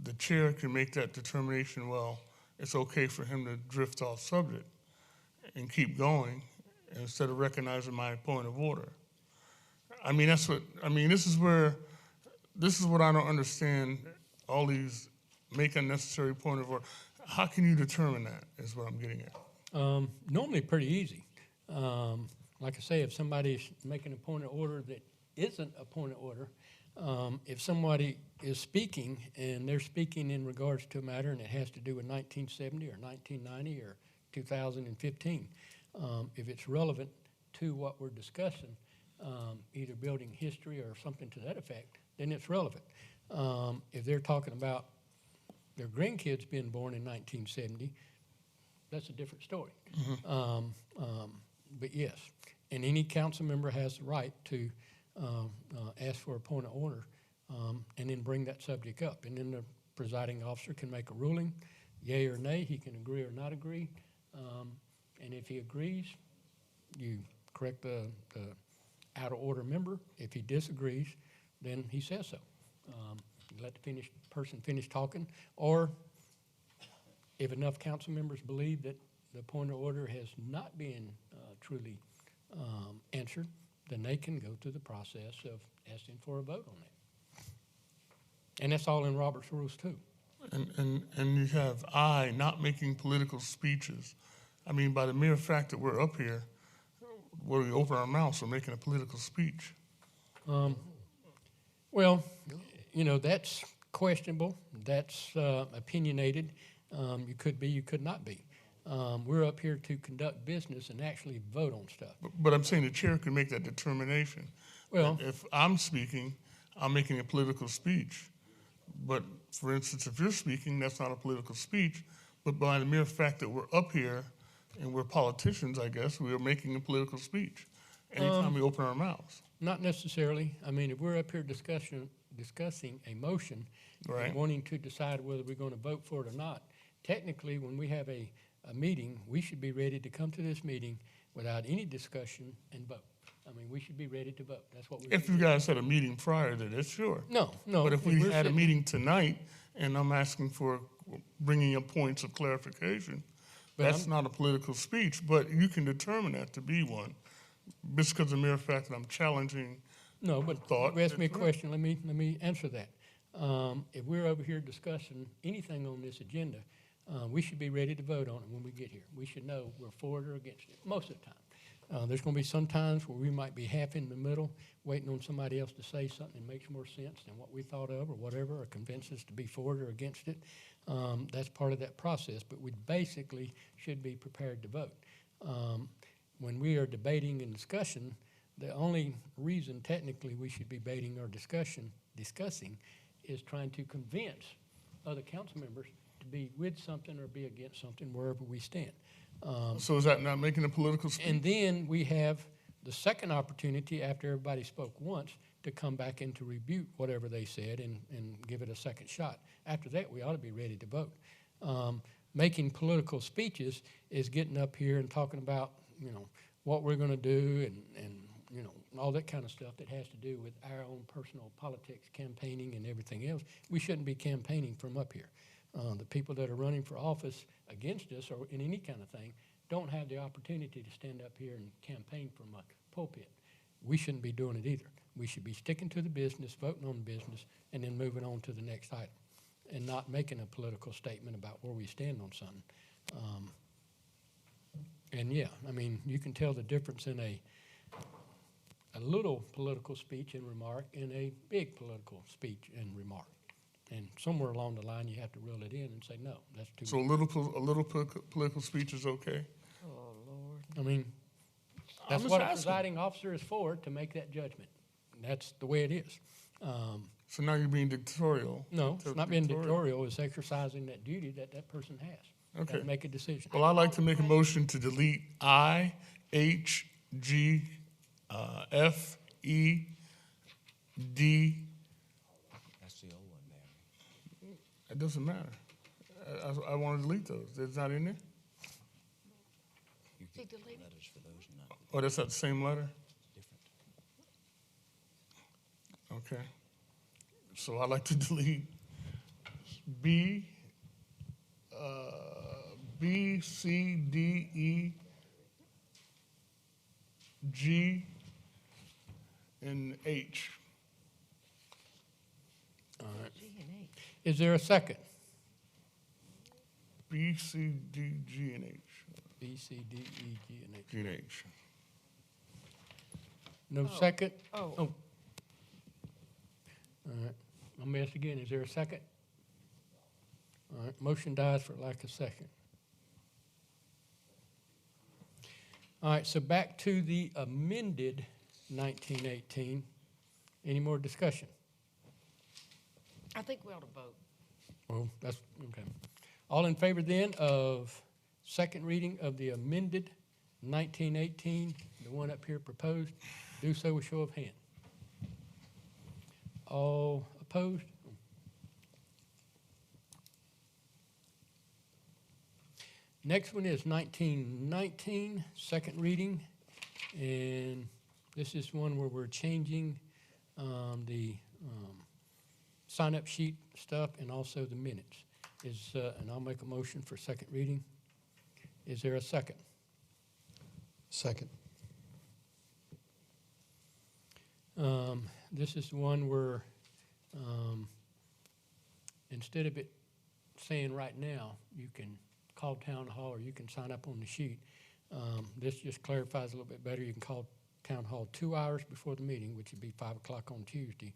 B: The chair can make that determination, well, it's okay for him to drift off subject and keep going instead of recognizing my point of order. I mean, this is what I don't understand, all these make unnecessary point of order. How can you determine that is what I'm getting at.
A: Normally pretty easy. Like I say, if somebody's making a point of order that isn't a point of order, if somebody is speaking and they're speaking in regards to a matter and it has to do with 1970 or 1990 or 2015, if it's relevant to what we're discussing, either building history or something to that effect, then it's relevant. If they're talking about their grandkids being born in 1970, that's a different story. But yes, and any council member has the right to ask for a point of order and then bring that subject up. And then the presiding officer can make a ruling, yay or nay. He can agree or not agree. And if he agrees, you correct the out of order member. If he disagrees, then he says so. You let the person finish talking, or if enough council members believe that the point of order has not been truly answered, then they can go through the process of asking for a vote on that. And that's all in Robert's rules too.
B: And you have I not making political speeches. I mean, by the mere fact that we're up here, where we open our mouths, we're making a political speech.
A: Well, you know, that's questionable. That's opinionated. You could be, you could not be. We're up here to conduct business and actually vote on stuff.
B: But I'm saying the chair can make that determination.
A: Well,
B: if I'm speaking, I'm making a political speech. But for instance, if you're speaking, that's not a political speech. But by the mere fact that we're up here and we're politicians, I guess, we are making a political speech anytime we open our mouths.
A: Not necessarily. I mean, if we're up here discussing a motion
B: Right.
A: and wanting to decide whether we're going to vote for it or not, technically, when we have a meeting, we should be ready to come to this meeting without any discussion and vote. I mean, we should be ready to vote. That's what we.
B: If you guys had a meeting prior to this, sure.
A: No.
B: But if we
A: we're
B: had a
A: sitting-
B: meeting tonight and I'm asking for bringing up points of clarification,
A: But
B: that's not a political speech, but you can determine that to be one just because of the mere fact that I'm challenging
A: No, but
B: thought.
A: you asked me a question. Let me answer that. If we're over here discussing anything on this agenda, we should be ready to vote on it when we get here. We should know we're for it or against it most of the time. There's going to be some times where we might be half in the middle, waiting on somebody else to say something that makes more sense than what we thought of or whatever, or convince us to be for it or against it. That's part of that process, but we basically should be prepared to vote. When we are debating and discussing, the only reason technically we should be debating or discussing is trying to convince other council members to be with something or be against something wherever we stand.
B: So is that not making a political speech?
A: And then we have the second opportunity after everybody spoke once to come back and to rebuke whatever they said and give it a second shot. After that, we ought to be ready to vote. Making political speeches is getting up here and talking about, you know, what we're going to do and you know, all that kind of stuff that has to do with our own personal politics, campaigning and everything else. We shouldn't be campaigning from up here. The people that are running for office against us or in any kind of thing don't have the opportunity to stand up here and campaign from a pulpit. We shouldn't be doing it either. We should be sticking to the business, voting on the business, and then moving on to the next item, and not making a political statement about where we stand on something. And yeah, I mean, you can tell the difference in a little political speech and remark and a big political speech and remark. And somewhere along the line, you have to reel it in and say, no, that's too
B: So a little political speech is okay?
C: Oh, Lord.
A: I mean, that's
B: just
A: what a
B: asking.
A: presiding officer is for, to make that judgment. And that's the way it is.
B: So now you're being dictatorial.
A: No, it's not being dictatorial. It's exercising that duty that that person has.
B: Okay.
A: To make a decision.
B: Well, I'd like to make a motion to delete I, H, G, F, E, D.
H: That's the old one there.
B: It doesn't matter. I want to delete those. It's not in there?
H: You
C: See,
H: get
C: delete it.
H: letters for those and not
B: Oh, that's not the same letter?
H: different.
B: Okay. So I'd like to delete B, B, C, D, E, G, and H.
A: All right.
C: G and H.
A: Is there a second?
B: B, C, D, G, and H.
A: B, C, D, E, G, and H.
B: G and H.
A: No second?
C: Oh.
A: All right. I'll ask again. Is there a second? All right. Motion dies for lack of second. All right. So back to the amended 1918. Any more discussion?
C: I think we ought to vote.
A: Well, that's okay. All in favor then of second reading of the amended 1918, the one up here proposed, do so with show of hand. All opposed? Next one is 1919, second reading, and this is one where we're changing the sign-up sheet stuff and also the minutes. And I'll make a motion for second reading. Is there a second?
E: Second.
A: This is the one where instead of it saying right now, you can call town hall or you can sign up on the sheet. This just clarifies a little bit better. You can call town hall 2 hours before the meeting, which would be 5 o'clock on Tuesday,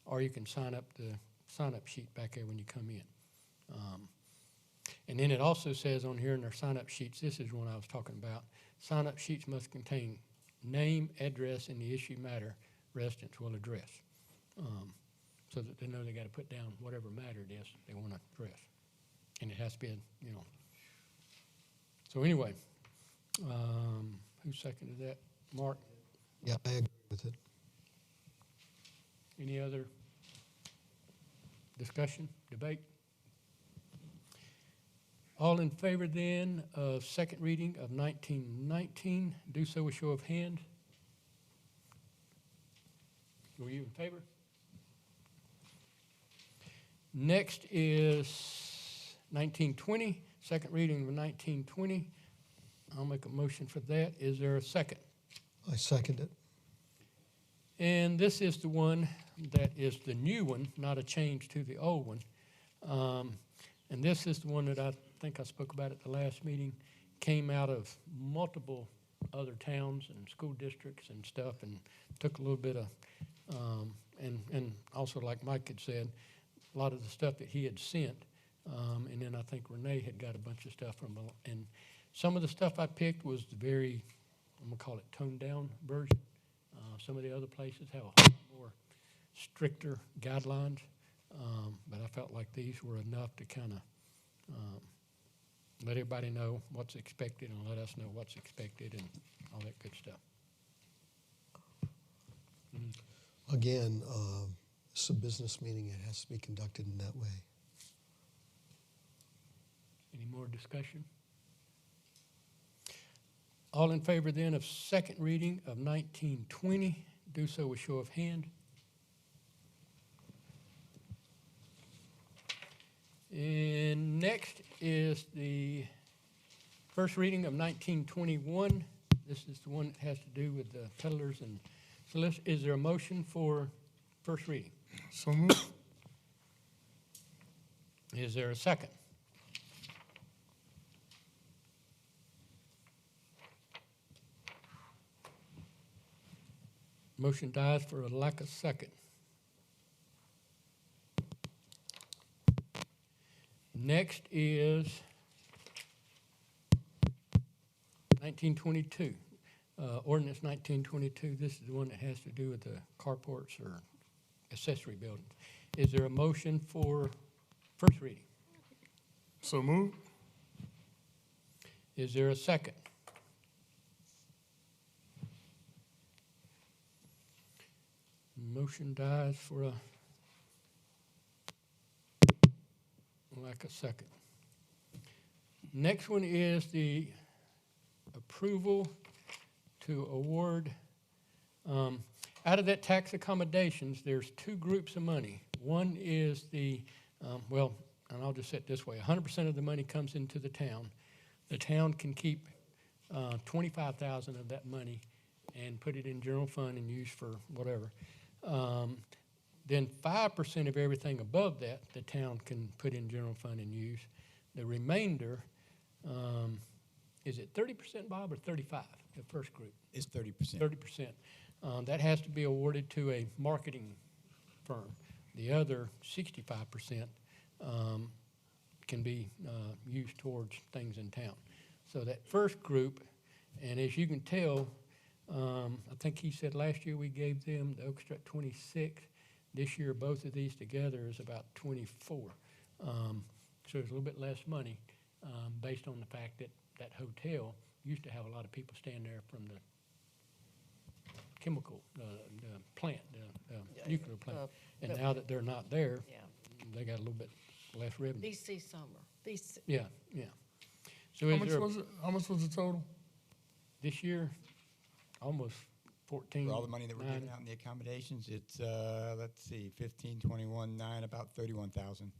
A: or you can sign up the sign-up sheet back there when you come in. And then it also says on here in their sign-up sheets, this is one I was talking about, sign-up sheets must contain name, address, and the issue matter residents will address, so that they know they got to put down whatever matter it is they want to address. And it has to be, you know. So anyway, who seconded that? Mark?
E: Yeah, I agree with it.
A: Any other discussion, debate? All in favor then of second reading of 1919, do so with show of hands. Were you in favor? Next is 1920, second reading of 1920. I'll make a motion for that. Is there a second?
E: I second it.
A: And this is the one that is the new one, not a change to the old one. And this is the one that I think I spoke about at the last meeting, came out of multiple other towns and school districts and stuff, and took a little bit of, and also like Mike had said, a lot of the stuff that he had sent, and then I think Renee had got a bunch of stuff from, and some of the stuff I picked was the very, I'm gonna call it toned down version. Some of the other places have a more stricter guidelines, but I felt like these were enough to kind of let everybody know what's expected and let us know what's expected and all that good stuff.
E: Again, it's a business meeting. It has to be conducted in that way.
A: Any more discussion? All in favor then of second reading of 1920, do so with show of hand. And next is the first reading of 1921. This is the one that has to do with the peddlers and solicitors. Is there a motion for first reading?
B: So moved.
A: Is there a second? Motion dies for a lack of second. Next is 1922, ordinance 1922. This is the one that has to do with the carports or accessory buildings. Is there a motion for first reading?
B: So moved.
A: Is there a second? Motion dies for a lack of second. Next one is the approval to award, out of that tax accommodations, there's two groups of money. One is the, and I'll just say it this way, 100% of the money comes into the town. The town can keep $25,000 of that money and put it in general fund and use for whatever. Then 5% of everything above that, the town can put in general fund and use. The remainder, is it 30%, Bob, or 35, the first group?
D: It's 30%.
A: 30%. That has to be awarded to a marketing firm. The other 65% can be used towards things in town. So that first group, and as you can tell, I think he said last year we gave them the Oakstrut 26. This year, both of these together is about 24. So it's a little bit less money based on the fact that that hotel used to have a lot of people staying there from the chemical, the plant, the nuclear plant. And now that they're not there, they got a little bit less revenue.
C: BC Summer. BC.
A: Yeah. So
B: How much was the total?
A: this year? Almost 14.
D: For all the money that we're giving out in the accommodations, it's, let's see, 15, 21, 9, about 31,000.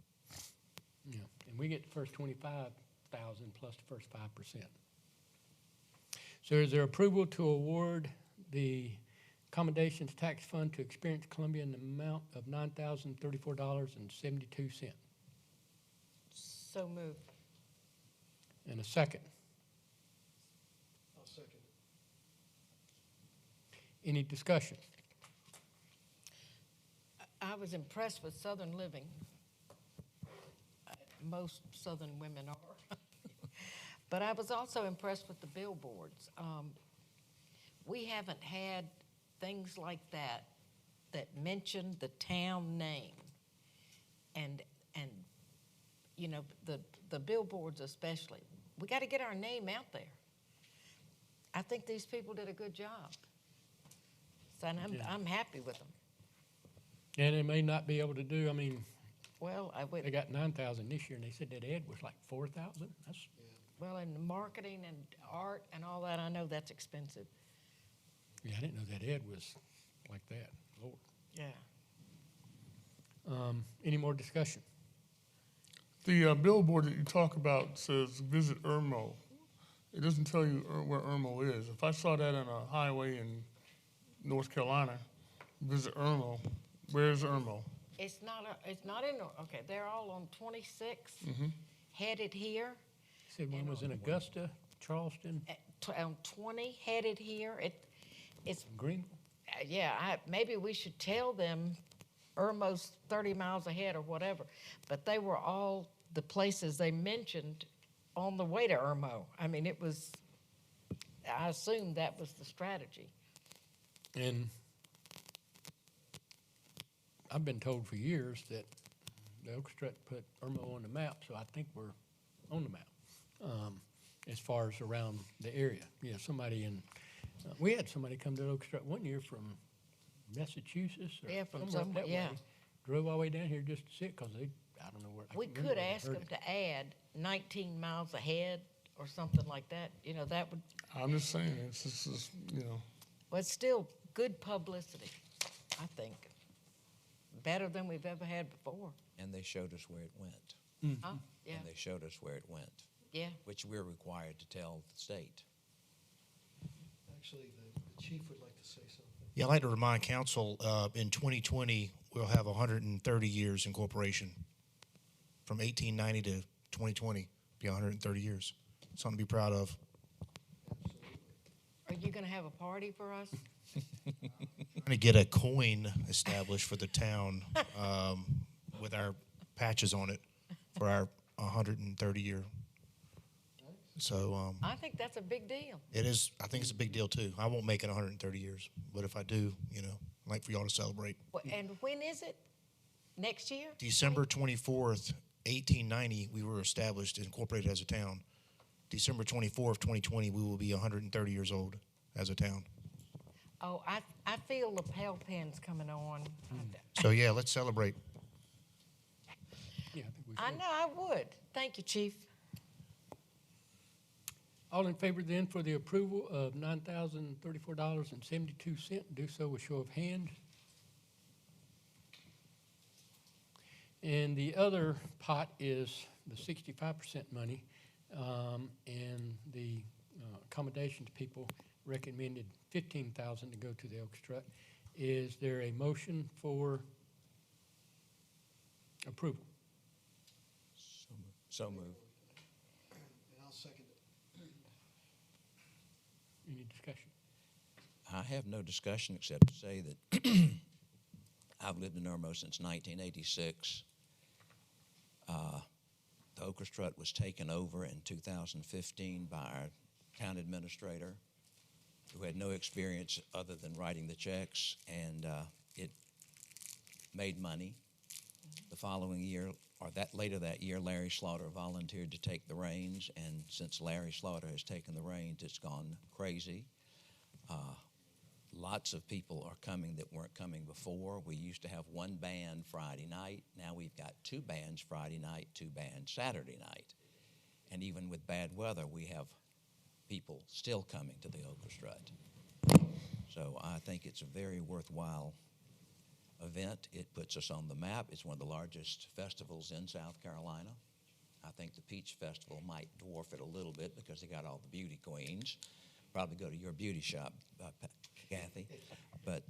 A: Yeah, and we get the first 25,000 plus the first 5%. So is there approval to award the accommodations tax fund to Experience Columbia in the amount of $9,034.72?
C: So moved.
A: And a second.
E: I'll second it.
A: Any discussion?
C: I was impressed with Southern Living. Most Southern women are. But I was also impressed with the billboards. We haven't had things like that mention the town name. And you know, the billboards especially. We got to get our name out there. I think these people did a good job. So I'm happy with them.
A: And they may not be able to do,
C: Well,
A: they got 9,000 this year, and they said that ad was like 4,000. That's
C: well, and marketing and art and all that, I know that's expensive.
A: Yeah, I didn't know that ad was like that. Lord.
C: Yeah.
A: Any more discussion?
B: The billboard that you talk about says visit Irmo. It doesn't tell you where Irmo is. If I saw that on a highway in North Carolina, visit Irmo, where's Irmo?
C: It's not in, okay, they're all on 26, headed here.
A: Said one was in Augusta, Charleston,
C: On 20, headed here. It's
A: Greenville.
C: Maybe we should tell them Irmo's 30 miles ahead or whatever. But they were all the places they mentioned on the way to Irmo. I assumed that was the strategy.
A: And I've been told for years that the Oakstrut put Irmo on the map, so I think we're on the map as far as around the area. Yeah, somebody we had somebody come to Oakstrut one year from Massachusetts or
C: from
A: somewhere up that
C: somewhere,
A: way. Drove all the way down here just to see it because I don't know where.
C: We could ask them to add 19 miles ahead or something like that, that would,
B: I'm just saying, it's just,
C: but it's still good publicity, I think. Better than we've ever had before.
H: And they showed us where it went.
C: Huh? Yeah,
H: And they showed us where it went,
C: yeah.
H: which we're required to tell the state.
E: Actually, the chief would like to say something.
J: Yeah, I'd like to remind council, in 2020, we'll have 130 years in corporation. From 1890 to 2020, be 130 years. Something to be proud of.
C: Are you gonna have a party for us?
J: Trying to get a coin established for the town with our patches on it for our 130 year. So
C: I think that's a big deal.
J: it is. I think it's a big deal too. I won't make it 130 years, but if I do, I'd like for y'all to celebrate.
C: And when is it? Next year?
J: December 24th, 1890, we were established, incorporated as a town. December 24th, 2020, we will be 130 years old as a town.
C: Oh, I feel the pale pens coming on.
J: So yeah, let's celebrate.
A: Yeah, I think we
C: I
A: should.
C: know I would. Thank you, Chief.
A: All in favor then for the approval of $9,034.72, do so with show of hands. And the other pot is the 65% money, and the accommodations people recommended $15,000 to go to the orchestra. Is there a motion for approval?
H: So moved.
E: And I'll second it.
A: Any discussion?
H: I have no discussion except to say that I've lived in Irmo since 1986. The Okra Strut was taken over in 2015 by our town administrator, who had no experience other than writing the checks, and it made money. The following year, or later that year, Larry Slaughter volunteered to take the reins, and since Larry Slaughter has taken the reins, it's gone crazy. Lots of people are coming that weren't coming before. We used to have one band Friday night. Now we've got two bands Friday night, two bands Saturday night. And even with bad weather, we have people still coming to the Okra Strut. So I think it's a very worthwhile event. It puts us on the map. It's one of the largest festivals in South Carolina. I think the Peach Festival might dwarf it a little bit because they got all the beauty queens. Probably go to your beauty shop, Kathy. But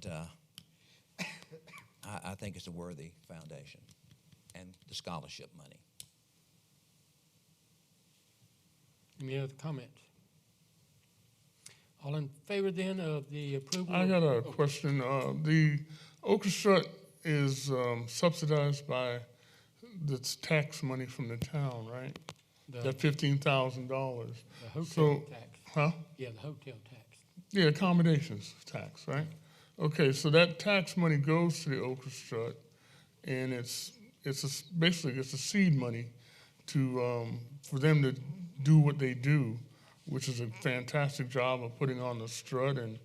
H: I think it's a worthy foundation, and the scholarship money.
A: Any other comments? All in favor then of the approval?
B: I got a question. The Okra Strut is subsidized by the tax money from the town, right? That $15,000.
A: The hotel
B: So,
A: tax.
B: huh?
A: Yeah, the hotel tax.
B: Yeah, accommodations tax, right? Okay, so that tax money goes to the Okra Strut, and basically it's a seed money to for them to do what they do, which is a fantastic job of putting on the strut and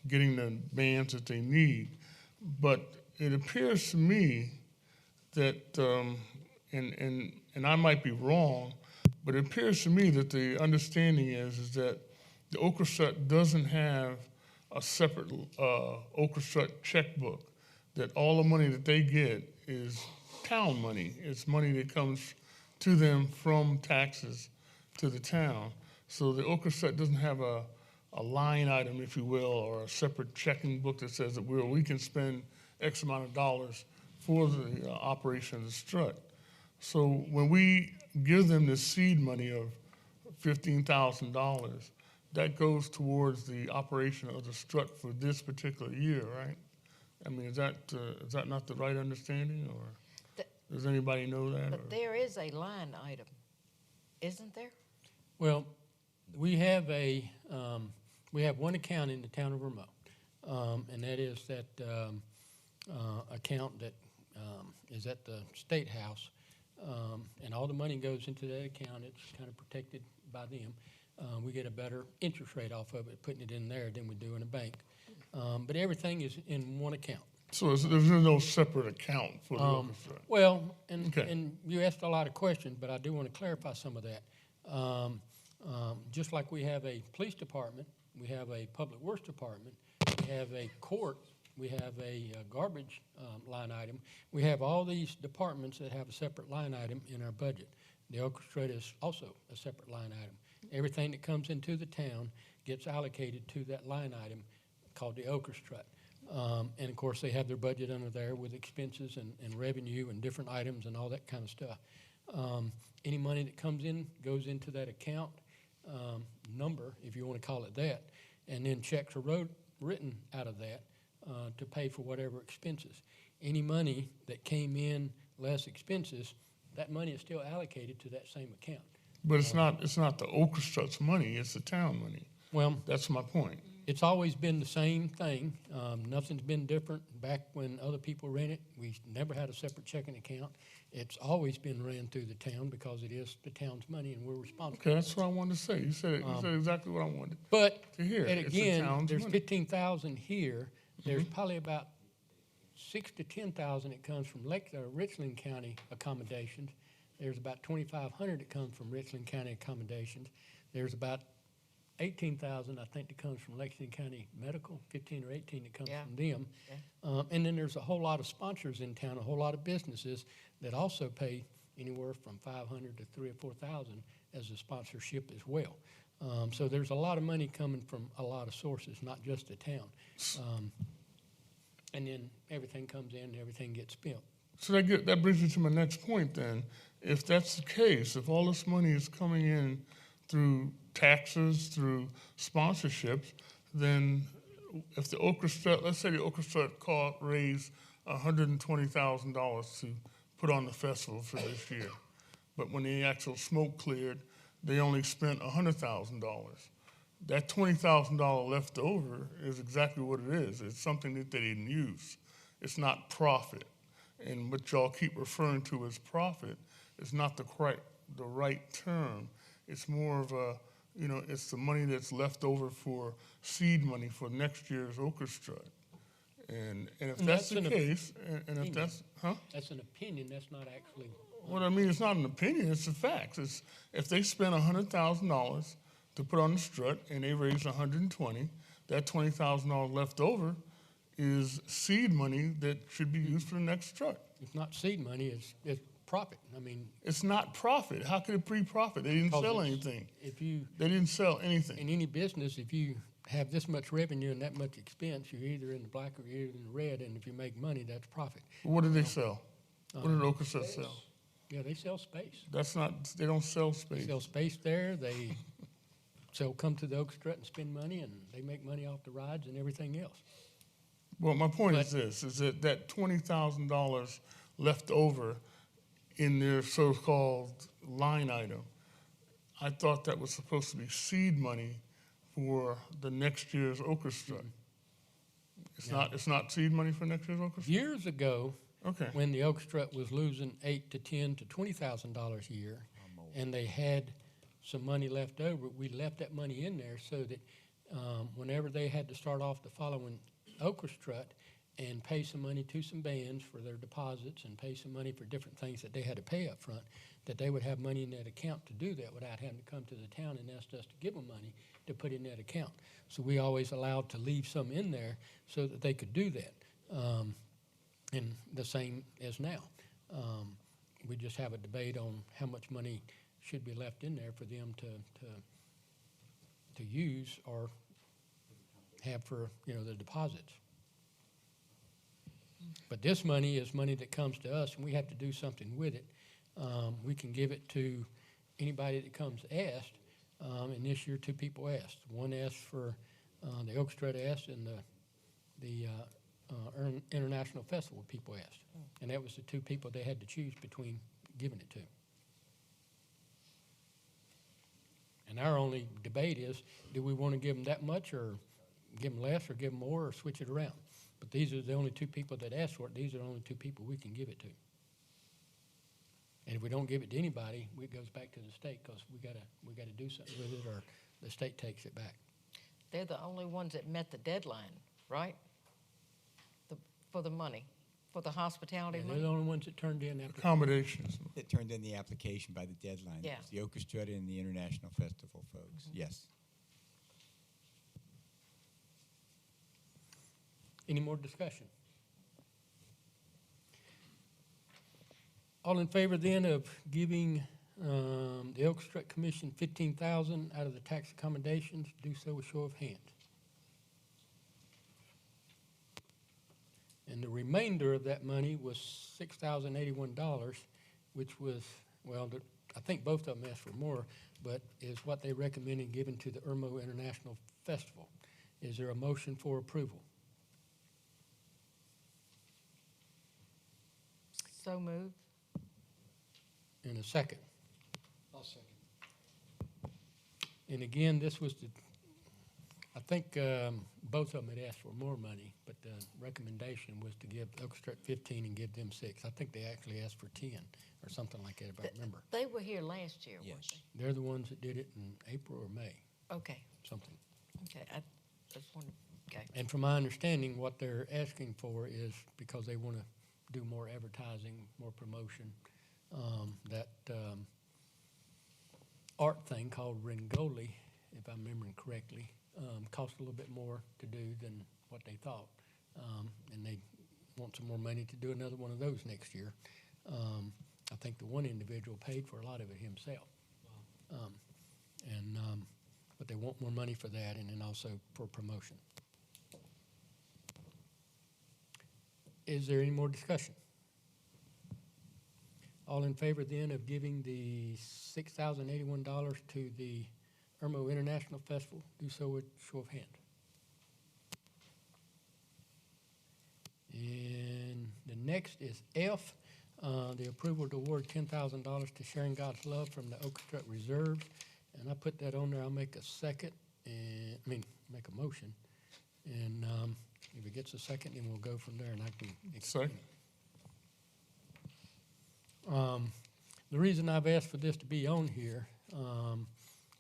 B: getting the bands that they need. But it appears to me that, and I might be wrong, but it appears to me that the understanding is that the Okra Strut doesn't have a separate Okra Strut checkbook, that all the money that they get is town money. It's money that comes to them from taxes to the town. So the Okra Strut doesn't have a line item, if you will, or a separate checking book that says that we can spend X amount of dollars for the operation of the strut. So when we give them this seed money of $15,000, that goes towards the operation of the strut for this particular year, right? I mean, is that not the right understanding, or does anybody know that?
C: But there is a line item, isn't there?
A: Well, we have one account in the town of Irmo, and that is that account that is at the State House, and all the money goes into that account. It's kind of protected by them. We get a better interest rate off of it, putting it in there than we do in a bank. But everything is in one account.
B: So there's no separate account for the Okra Strut?
A: Well, and
B: Okay.
A: you asked a lot of questions, but I do want to clarify some of that. Just like we have a police department, we have a public works department, we have a court, we have a garbage line item. We have all these departments that have a separate line item in our budget. The orchestra is also a separate line item. Everything that comes into the town gets allocated to that line item called the orchestra. And of course, they have their budget under there with expenses and revenue and different items and all that kind of stuff. Any money that comes in goes into that account number, if you want to call it that, and then checks are written out of that to pay for whatever expenses. Any money that came in less expenses, that money is still allocated to that same account.
B: But it's not the orchestra's money, it's the town money.
A: Well,
B: That's my point.
A: it's always been the same thing. Nothing's been different. Back when other people ran it, we never had a separate checking account. It's always been ran through the town because it is the town's money and we're responsible.
B: Okay, that's what I wanted to say. You said exactly what I wanted
A: But,
B: to hear.
A: and
B: It's the
A: again,
B: town's
A: there's
B: money.
A: 15,000 here. There's probably about 6 to 10,000 that comes from Richland County accommodations. There's about 2,500 that comes from Richland County accommodations. There's about 18,000, I think, that comes from Lexington County Medical, 15 or 18 that comes
C: Yeah.
A: from them. And then there's a whole lot of sponsors in town, a whole lot of businesses that also pay anywhere from 500 to 3,000 or 4,000 as a sponsorship as well. So there's a lot of money coming from a lot of sources, not just the town. And then everything comes in and everything gets spent.
B: So that brings me to my next point then. If that's the case, if all this money is coming in through taxes, through sponsorships, then if the orchestra, let's say the orchestra raised $120,000 to put on the festival for this year, but when the actual smoke cleared, they only spent $100,000. That $20,000 left over is exactly what it is. It's something that they didn't use. It's not profit. And what y'all keep referring to as profit is not the right term. It's more of a, it's the money that's left over for seed money for next year's orchestra. And if that's the case, and if that's,
A: That's an opinion, that's not actually.
B: What I mean, it's not an opinion, it's the facts. If they spent $100,000 to put on the strut and they raised $120,000, that $20,000 left over is seed money that should be used for the next strut.
A: It's not seed money, it's profit. I mean.
B: It's not profit. How could it be profit? They didn't sell anything. They didn't sell anything.
A: In any business, if you have this much revenue and that much expense, you're either in the black or you're in the red, and if you make money, that's profit.
B: What did they sell? What did Orchestra sell?
A: Yeah, they sell space.
B: They don't sell space.
A: They sell space there, they come to the orchestra and spend money, and they make money off the rides and everything else.
B: Well, my point is this, is that $20,000 left over in their so-called line item, I thought that was supposed to be seed money for the next year's orchestra. It's not seed money for next year's orchestra?
A: Years ago,
B: Okay.
A: when the orchestra was losing $8,000 to $10,000 to $20,000 a year, and they had some money left over, we left that money in there so that whenever they had to start off the following orchestra and pay some money to some bands for their deposits and pay some money for different things that they had to pay up front, that they would have money in that account to do that without having to come to the town and ask us to give them money to put in that account. So we always allowed to leave some in there so that they could do that. And the same as now. We just have a debate on how much money should be left in there for them to use or have for, the deposits. But this money is money that comes to us, and we have to do something with it. We can give it to anybody that comes asked, and this year 2 people asked. One asked for the orchestra asked, and the International Festival people asked. And that was the 2 people they had to choose between giving it to. And our only debate is, do we want to give them that much, or give them less, or give them more, or switch it around? But these are the only 2 people that asked for it. These are the only 2 people we can give it to. And if we don't give it to anybody, it goes back to the state, because we gotta do something with it, or the state takes it back.
C: They're the only ones that met the deadline, right? For the money. For the hospitality
A: Yeah, they're
C: money?
A: the only ones that turned in applications.
B: Accommodations.
D: That turned in the application by the deadline.
C: Yeah.
D: It was the orchestra and the International Festival folks, yes.
A: Any more discussion? All in favor then of giving the Elk Strut Commission $15,000 out of the tax accommodations, do so with show of hands. And the remainder of that money was $6,081, which was, well, I think both of them asked for more, but is what they recommended giving to the Irmo International Festival. Is there a motion for approval?
C: So moved.
A: And a second?
K: I'll second.
A: And again, this was the, I think both of them had asked for more money, but the recommendation was to give Oak Strut 15 and give them 6. I think they actually asked for 10 or something like that, if I remember.
C: They were here last year, weren't
H: Yes.
A: They're the ones that did it in April or May,
C: they? Okay,
A: something.
C: okay, I just wanted, okay.
A: And from my understanding, what they're asking for is because they want to do more advertising, more promotion, that art thing called Rengoli, if I'm remembering correctly, cost a little bit more to do than what they thought. And they want some more money to do another one of those next year. I think the one individual paid for a lot of it himself. But they want more money for that and then also for promotion. Is there any more discussion? All in favor then of giving the $6,081 to the Irmo International Festival, do so with show of hands. And the next is F, the approval to award $10,000 to Sharing God's Love from the Oak Strut Reserves. And I put that on there. I'll make a second, and make a motion. And if it gets a second, then we'll go from there, and I can explain. The reason I've asked for this to be on here,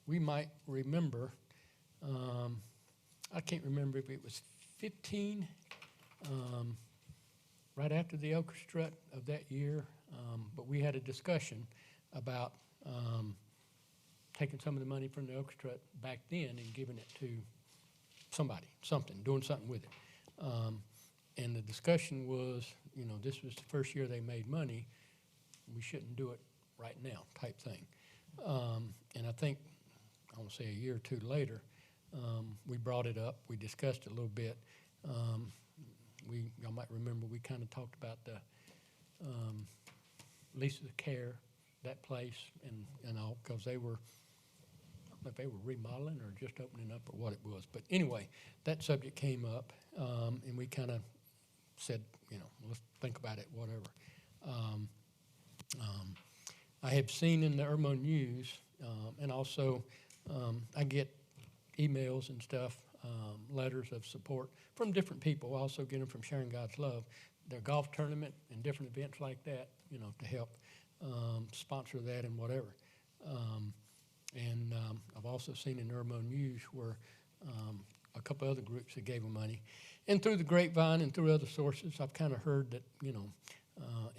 A: we might remember, I can't remember if it was 15, right after the Oak Strut of that year, but we had a discussion about taking some of the money from the Oak Strut back then and giving it to somebody, doing something with it. And the discussion was, this was the first year they made money. We shouldn't do it right now, type thing. And I think, I want to say a year or two later, we brought it up. We discussed it a little bit. Y'all might remember we kind of talked about the Lisa's Care, that place, and all, because they were, I don't know if they were remodeling or just opening up or what it was. But anyway, that subject came up, and we kind of said, let's think about it, whatever. I have seen in the Irmo News, and also I get emails and stuff, letters of support from different people. I also get them from Sharing God's Love, their golf tournament and different events like that, to help sponsor that and whatever. And I've also seen in Irmo News where a couple other groups that gave them money. And through the grapevine and through other sources, I've kind of heard that,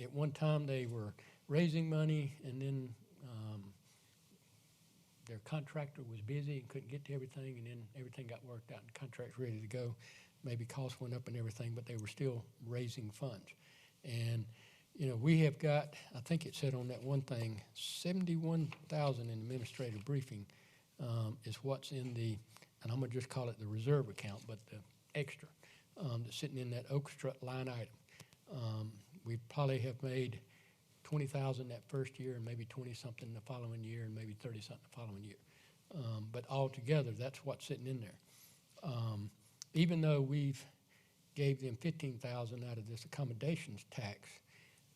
A: at one time they were raising money, and then their contractor was busy and couldn't get to everything, and then everything got worked out and contract's ready to go. Maybe costs went up and everything, but they were still raising funds. And, we have got, I think it said on that one thing, 71,000 in administrative briefing is what's in the, and I'm going to just call it the reserve account, but the extra that's sitting in that Oak Strut line item. We probably have made 20,000 that first year, and maybe 20-something the following year, and maybe 30-something the following year. But altogether, that's what's sitting in there. Even though we've gave them 15,000 out of this accommodations tax,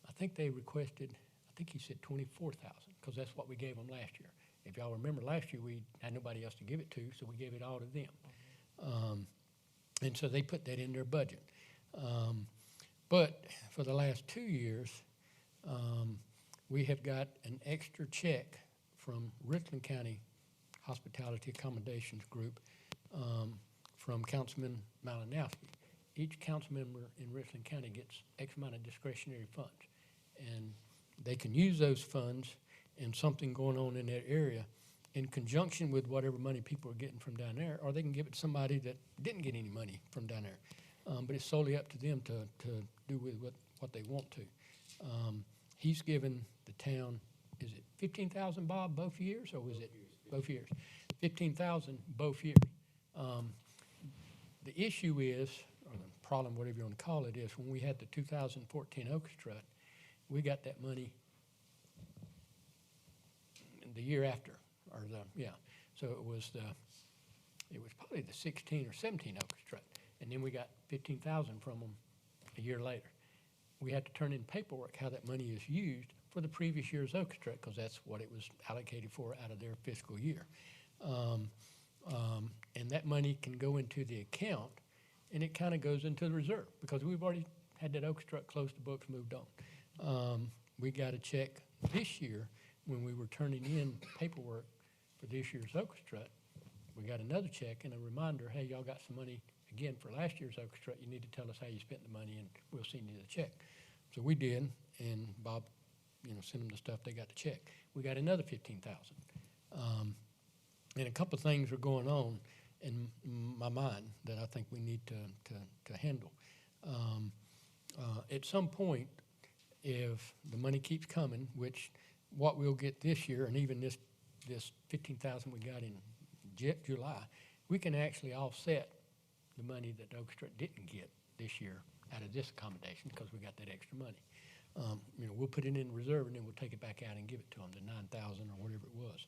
A: I think they requested, I think he said 24,000, because that's what we gave them last year. If y'all remember, last year we had nobody else to give it to, so we gave it all to them. And so they put that in their budget. But for the last 2 years, we have got an extra check from Richland County Hospitality Accommodations Group from Councilman Malinowski. each council member in Richland County gets X amount of discretionary funds. And they can use those funds in something going on in that area in conjunction with whatever money people are getting from down there, or they can give it to somebody that didn't get any money from down there. But it's solely up to them to do with what they want to. He's given the town, is it 15,000, Bob, both years, or was it both years? 15,000 both years. The issue is, or the problem, whatever you want to call it, is when we had the 2014 orchestra, we got that money the year after, or so it was probably the 16 or 17 orchestra, and then we got 15,000 from them a year later. We had to turn in paperwork how that money is used for the previous year's orchestra, because that's what it was allocated for out of their fiscal year. And that money can go into the account, and it kind of goes into the reserve, because we've already had that orchestra, closed the books, moved on. We got a check this year when we were turning in paperwork for this year's orchestra. We got another check and a reminder, hey, y'all got some money again for last year's orchestra. You need to tell us how you spent the money, and we'll send you the check. So we did, and Bob, sent them the stuff. They got the check. We got another 15,000. And a couple of things are going on in my mind that I think we need to handle. At some point, if the money keeps coming, which what we'll get this year, and even this 15,000 we got in July, we can actually offset the money that the orchestra didn't get this year out of this accommodation, because we got that extra money. We'll put it in reserve, and then we'll take it back out and give it to them, the 9,000 or whatever it was.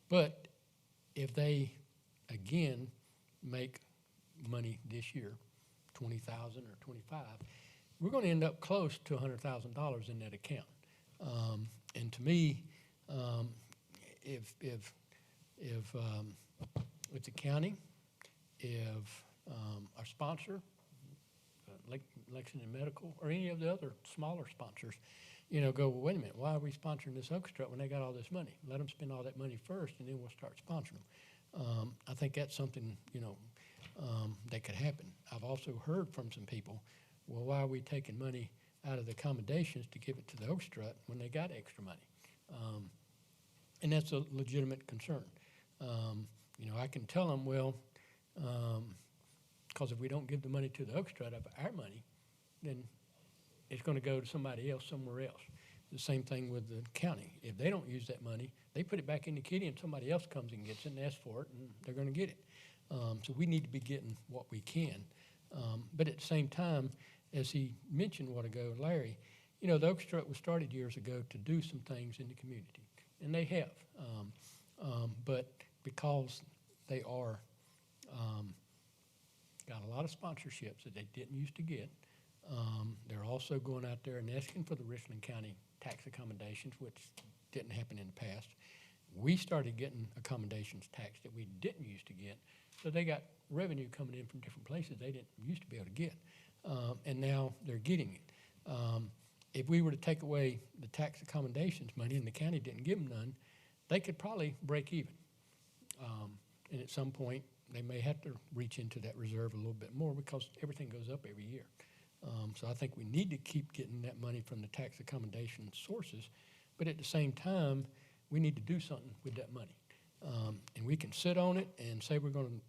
A: But if they, again, make money this year, 20,000 or 25, we're going to end up close to $100,000 in that account. And to me, if the county, if our sponsor, Lexington Medical, or any of the other smaller sponsors, go, well, wait a minute, why are we sponsoring this orchestra when they got all this money? Let them spend all that money first, and then we'll start sponsoring them. I think that's something, that could happen. I've also heard from some people, well, why are we taking money out of the accommodations to give it to the orchestra when they got extra money? And that's a legitimate concern. I can tell them, well, because if we don't give the money to the orchestra out of our money, then it's going to go to somebody else somewhere else. The same thing with the county. If they don't use that money, they put it back in the kitty, and somebody else comes and gets it and asks for it, and they're going to get it. So we need to be getting what we can. But at the same time, as he mentioned a while ago, Larry, the orchestra was started years ago to do some things in the community, and they have. But because they are got a lot of sponsorships that they didn't used to get, they're also going out there and asking for the Richland County tax accommodations, which didn't happen in the past. We started getting accommodations tax that we didn't used to get, so they got revenue coming in from different places they didn't used to be able to get, and now they're getting it. If we were to take away the tax accommodations money and the county didn't give them none, they could probably break even. And at some point, they may have to reach into that reserve a little bit more, because everything goes up every year. So I think we need to keep getting that money from the tax accommodation sources, but at the same time, we need to do something with that money. And we can sit on it and say we're going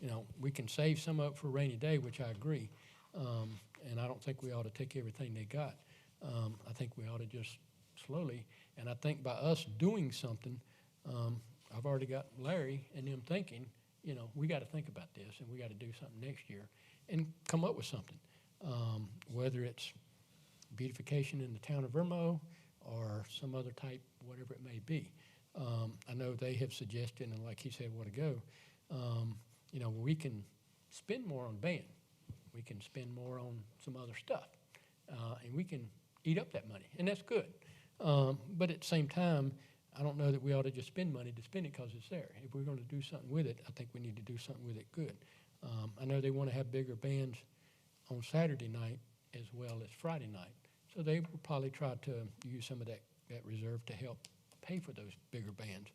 A: to, we can save some up for a rainy day, which I agree. And I don't think we ought to take everything they got. I think we ought to just slowly, and I think by us doing something, I've already got Larry and them thinking, we got to think about this, and we got to do something next year and come up with something, whether it's beautification in the town of Irmo or some other type, whatever it may be. I know they have suggested, and like he said a while ago, we can spend more on band. We can spend more on some other stuff, and we can eat up that money, and that's good. But at the same time, I don't know that we ought to just spend money to spend it because it's there. If we're going to do something with it, I think we need to do something with it good. I know they want to have bigger bands on Saturday night as well as Friday night, so they will probably try to use some of that reserve to help pay for those bigger bands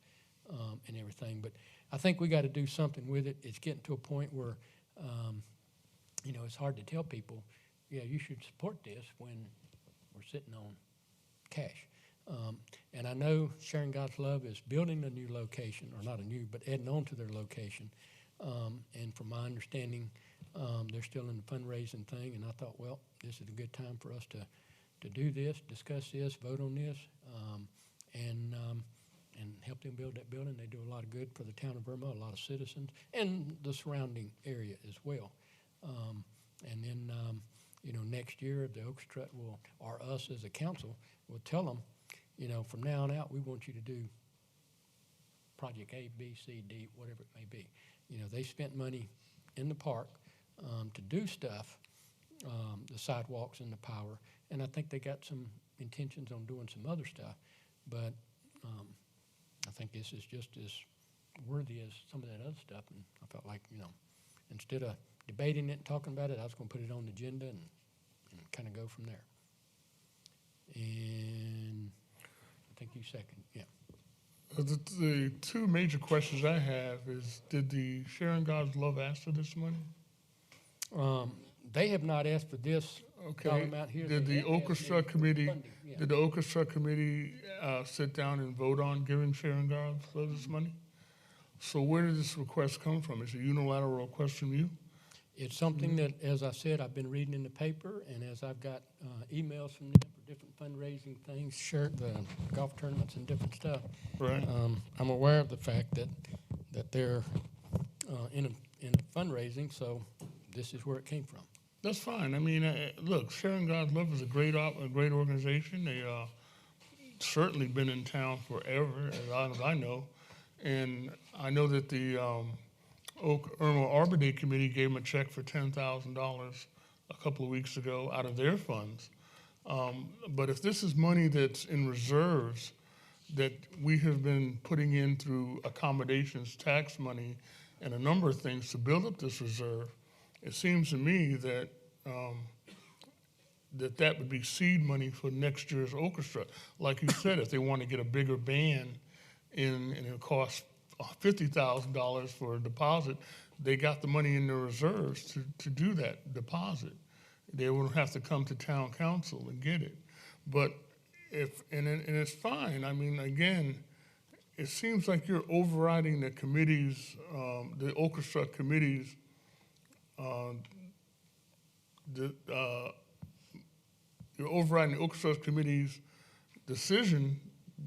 A: and everything. But I think we got to do something with it. It's getting to a point where You know, it's hard to tell people, yeah, you should support this when we're sitting on cash. And I know Sharing God's Love is building a new location, or not a new, but adding on to their location. And from my understanding, they're still in the fundraising thing, and I thought, well, this is a good time for us to do this, discuss this, vote on this, and help them build that building. They do a lot of good for the town of Irmo, a lot of citizens, and the surrounding area as well. And then, you know, next year, the Orchestra will, or us as a council, will tell them, you know, from now on out, we want you to do project A, B, C, D, whatever it may be. You know, they spent money in the park to do stuff, the sidewalks and the power, and I think they got some intentions on doing some other stuff, but I think this is just as worthy as some of that other stuff, and I felt like, you know, instead of debating it and talking about it, I was going to put it on the agenda and kind of go from there. And I think you second, yeah.
B: The two major questions I have is, did the Sharing God's Love ask for this money?
A: They have not asked for this dollar
B: Okay.
A: amount here.
B: Did
A: They
B: the
A: have asked
B: Orchestra
A: me for
B: Committee,
A: funding, yeah.
B: did the Orchestra Committee sit down and vote on giving Sharing God's Love this money? So where did this request come from? Is it a unilateral request from you?
A: It's something that, as I said, I've been reading in the paper, and as I've got emails from them for different fundraising things, the golf tournaments and different stuff.
B: Right.
A: I'm aware of the fact that they're in a fundraising, so this is where it came from.
B: That's fine. I mean, look, Sharing God's Love is a great organization. They certainly been in town forever, as long as I know. And I know that the Irmo Arbor Day Committee gave them a check for $10,000 a couple of weeks ago out of their funds. But if this is money that's in reserves that we have been putting in through accommodations, tax money, and a number of things to build up this reserve, it seems to me that that would be seed money for next year's orchestra. Like you said, if they want to get a bigger band and it costs $50,000 for a deposit, they got the money in their reserves to do that deposit. They wouldn't have to come to town council and get it. But and it's fine. I mean, again, it seems like you're overriding the committees, the orchestra committees, you're overriding the orchestra committee's decision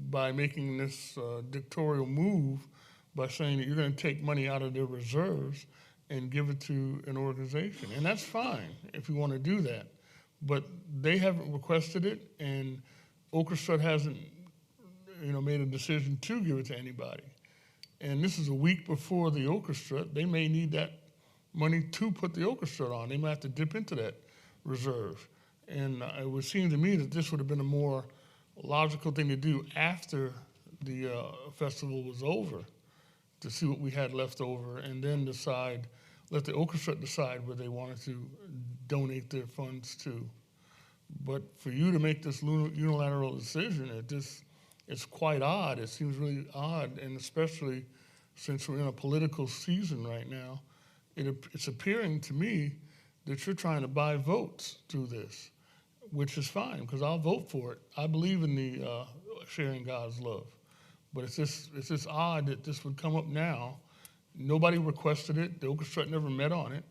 B: by making this dictatorial move by saying that you're going to take money out of their reserves and give it to an organization. And that's fine if you want to do that. But they haven't requested it, and orchestra hasn't, made a decision to give it to anybody. And this is a week before the orchestra. They may need that money to put the orchestra on. They might have to dip into that reserve. And it would seem to me that this would have been a more logical thing to do after the festival was over, to see what we had left over, and then let the orchestra decide where they wanted to donate their funds to. But for you to make this unilateral decision, it's quite odd. It seems really odd, and especially since we're in a political season right now, it's appearing to me that you're trying to buy votes through this, which is fine, because I'll vote for it. I believe in the sharing God's love. But it's just odd that this would come up now. Nobody requested it. The orchestra never met on it.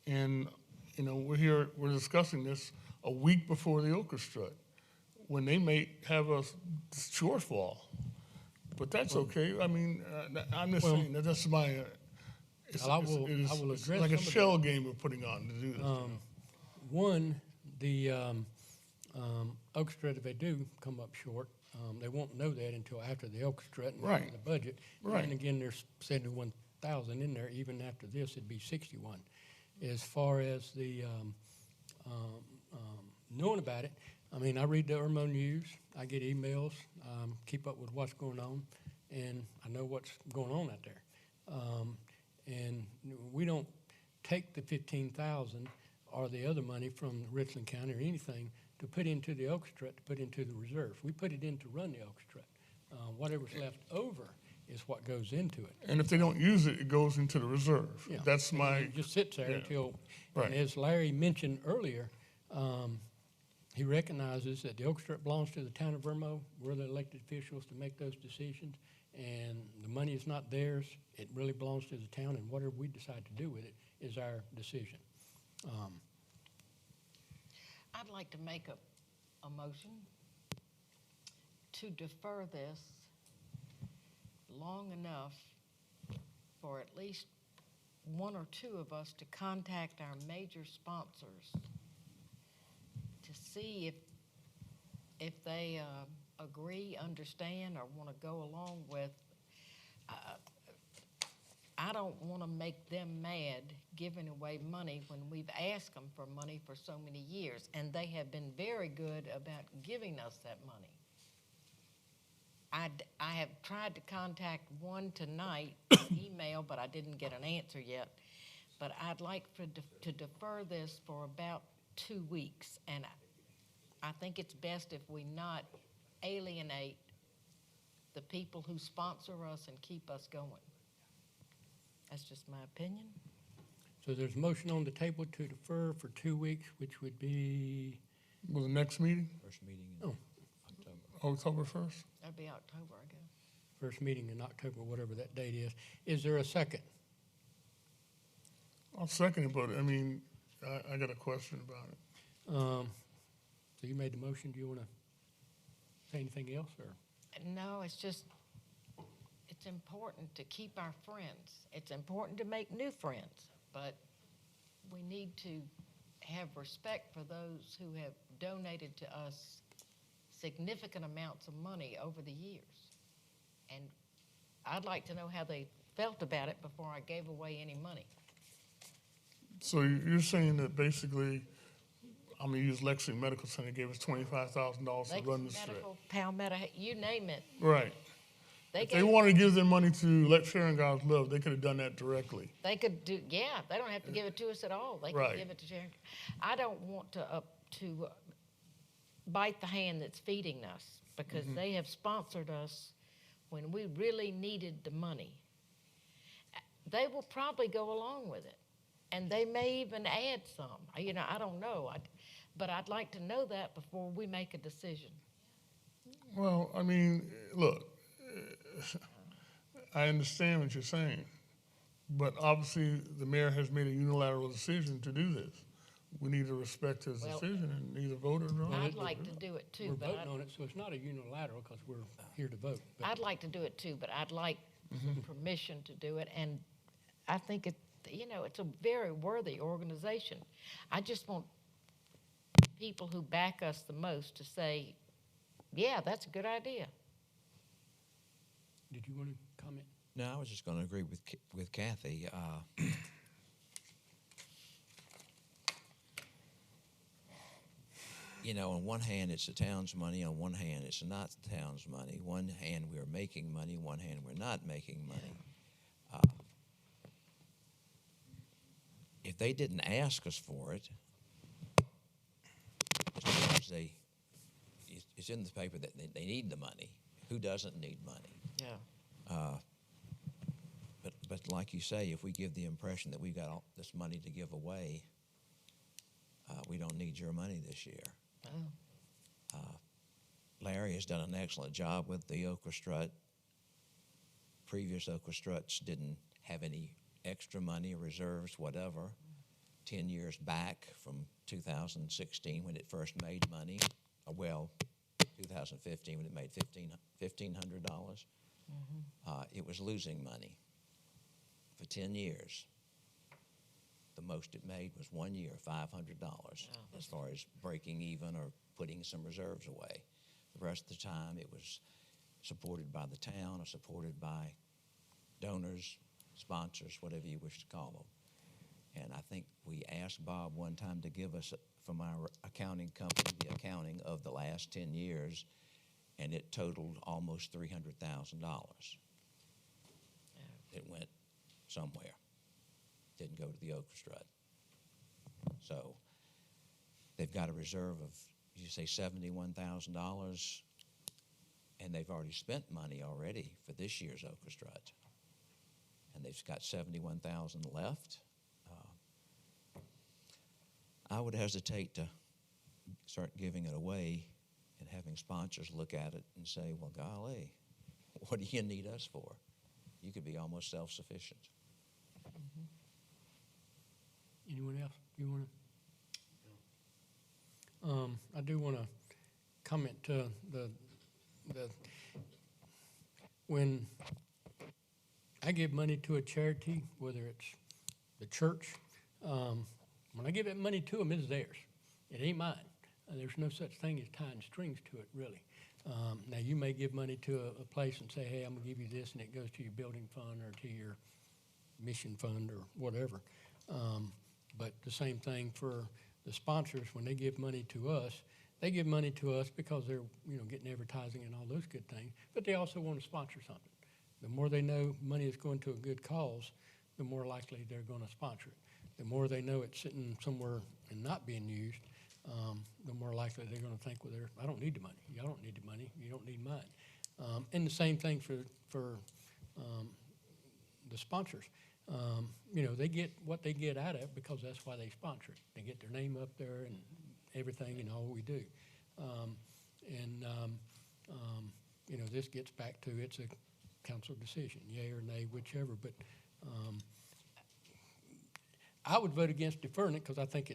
B: And, we're discussing this a week before the orchestra, when they may have a shortfall. But that's okay. I mean, I'm just saying that that's my, it's like a shell game we're putting on to do this.
A: One, the orchestra, if they do come up short, they won't know that until after the orchestra and
B: Right.
A: the budget.
B: Right.
A: And again, there's 71,000 in there. Even after this, it'd be 61. As far as the knowing about it, I mean, I read the Irmo News. I get emails, keep up with what's going on, and I know what's going on out there. And we don't take the 15,000 or the other money from Richland County or anything to put into the orchestra, to put into the reserve. We put it in to run the orchestra. Whatever's left over is what goes into it.
B: And if they don't use it, it goes into the reserve.
A: Yeah.
B: That's
A: And
B: my,
A: it just sits there
B: yeah.
A: until,
B: Right.
A: and as Larry mentioned earlier, he recognizes that the orchestra belongs to the town of Irmo. We're the elected officials to make those decisions, and the money is not theirs. It really belongs to the town, and whatever we decide to do with it is our decision.
C: I'd like to make a motion to defer this long enough for at least one or two of us to contact our major sponsors to see if they agree, understand, or want to go along with. I don't want to make them mad giving away money when we've asked them for money for so many years, and they have been very good about giving us that money. I have tried to contact one tonight, email, but I didn't get an answer yet. But I'd like to defer this for about 2 weeks, and I think it's best if we not alienate the people who sponsor us and keep us going. That's just my opinion.
A: So there's a motion on the table to defer for 2 weeks, which would be,
B: will the next meeting,
H: First meeting
A: Oh.
H: in October.
B: October 1st?
C: That'd be October, I guess.
A: first meeting in October, whatever that date is. Is there a second?
B: I'll second it, but I mean, I got a question about it.
A: So you made the motion. Do you want to say anything else, or?
C: No, it's just, it's important to keep our friends. It's important to make new friends, but we need to have respect for those who have donated to us significant amounts of money over the years. And I'd like to know how they felt about it before I gave away any money.
B: So you're saying that basically, I'm gonna use Lexington Medical Center, gave us $25,000 to run the strip.
C: Medical, Palmetto, you name it.
B: Right.
C: They
B: If they
C: gave,
B: wanted to give their money to Let Sharon God's Love, they could have done that directly.
C: they could do, yeah, they don't have to give it to us at all. They
B: Right.
C: can give it to Sharon. I don't want to bite the hand that's feeding us, because they have sponsored us when we really needed the money. They will probably go along with it, and they may even add some. You know, I don't know, but I'd like to know that before we make a decision.
B: Well, I mean, look, I understand what you're saying, but obviously the mayor has made a unilateral decision to do this. We need to respect his
C: Well,
B: decision and either vote or not.
C: I'd like to do it too,
A: We're
C: but
A: voting on it, so it's not a unilateral because we're here to vote. But
C: I'd like to do it too, but I'd like permission to do it, and I think it's a very worthy organization. I just want people who back us the most to say, yeah, that's a good idea.
A: did you want to comment?
H: No, I was just going to agree with Kathy. You know, on one hand, it's the town's money. On one hand, it's not the town's money. One hand, we're making money. One hand, we're not making money. If they didn't ask us for it, as long as it's in the paper that they need the money. Who doesn't need money?
C: Yeah.
H: But like you say, if we give the impression that we've got all this money to give away, we don't need your money this year.
C: Oh.
H: Larry has done an excellent job with the Okra Strut. Previous Okra Struts didn't have any extra money, reserves, whatever. 10 years back from 2016 when it first made money, 2015 when it made $1,500, it was losing money for 10 years. The most it made was 1 year, $500, as far as breaking even or putting some reserves away. The rest of the time, it was supported by the town or supported by donors, sponsors, whatever you wish to call them. And I think we asked Bob one time to give us, from our accounting company, the accounting of the last 10 years, and it totaled almost $300,000. It went somewhere. Didn't go to the Okra Strut. So they've got a reserve of, you say, $71,000, and they've already spent money already for this year's Okra Strut. And they've got 71,000 left. I would hesitate to start giving it away and having sponsors look at it and say, well, golly, what do you need us for? You could be almost self-sufficient.
A: Anyone else? You want to? I do want to comment when I give money to a charity, whether it's the church, when I give that money to them, it's theirs. It ain't mine. There's no such thing as tying strings to it, really. Now, you may give money to a place and say, hey, I'm going to give you this, and it goes to your building fund or to your mission fund or whatever. But the same thing for the sponsors. When they give money to us, they give money to us because they're getting advertising and all those good things, but they also want to sponsor something. The more they know money is going to a good cause, the more likely they're going to sponsor it. The more they know it's sitting somewhere and not being used, the more likely they're going to think, well, I don't need the money. Y'all don't need the money. You don't need mine. And the same thing for the sponsors. They get what they get out of it because that's why they sponsor it. They get their name up there and everything and all we do. This gets back to it's a council decision, yay or nay, whichever. But I would vote against deferring it because I think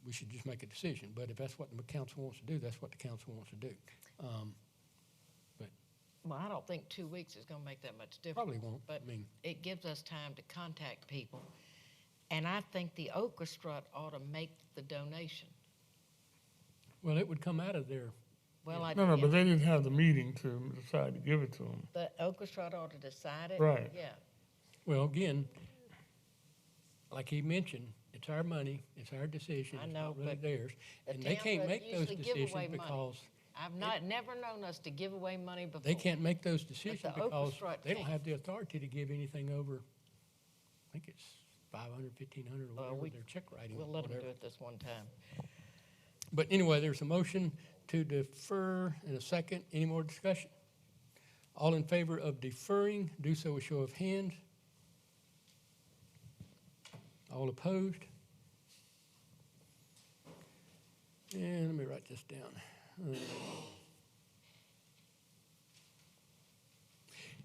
A: we should just make a decision. But if that's what the council wants to do, that's what the council wants to do.
C: Well, I don't think 2 weeks is going to make that much difference.
A: Probably won't.
C: But it gives us time to contact people. And I think the Okra Strut ought to make the donation.
A: Well, it would come out of their.
C: Well,
B: No, but they didn't have the meeting to decide to give it to them.
C: The Okra Strut ought to decide it?
B: Right.
C: Yeah.
A: Well, again, like he mentioned, it's our money, it's our decision.
C: I know,
A: it's not really
C: but
A: theirs.
C: the
A: And they can't
C: town
A: make those
C: doesn't usually give
A: decisions
C: away money.
A: because
C: I've never known us to give away money before.
A: they can't make those decisions
C: the Okra
A: because
C: Strut
A: they don't
C: can't.
A: have the authority to give anything over, I think it's 500, 1,500 or whatever their check writing.
C: We'll let them
A: whatever.
C: do it this one time.
A: But anyway, there's a motion to defer and a second. Any more discussion? All in favor of deferring, do so with show of hands. All opposed? And let me write this down.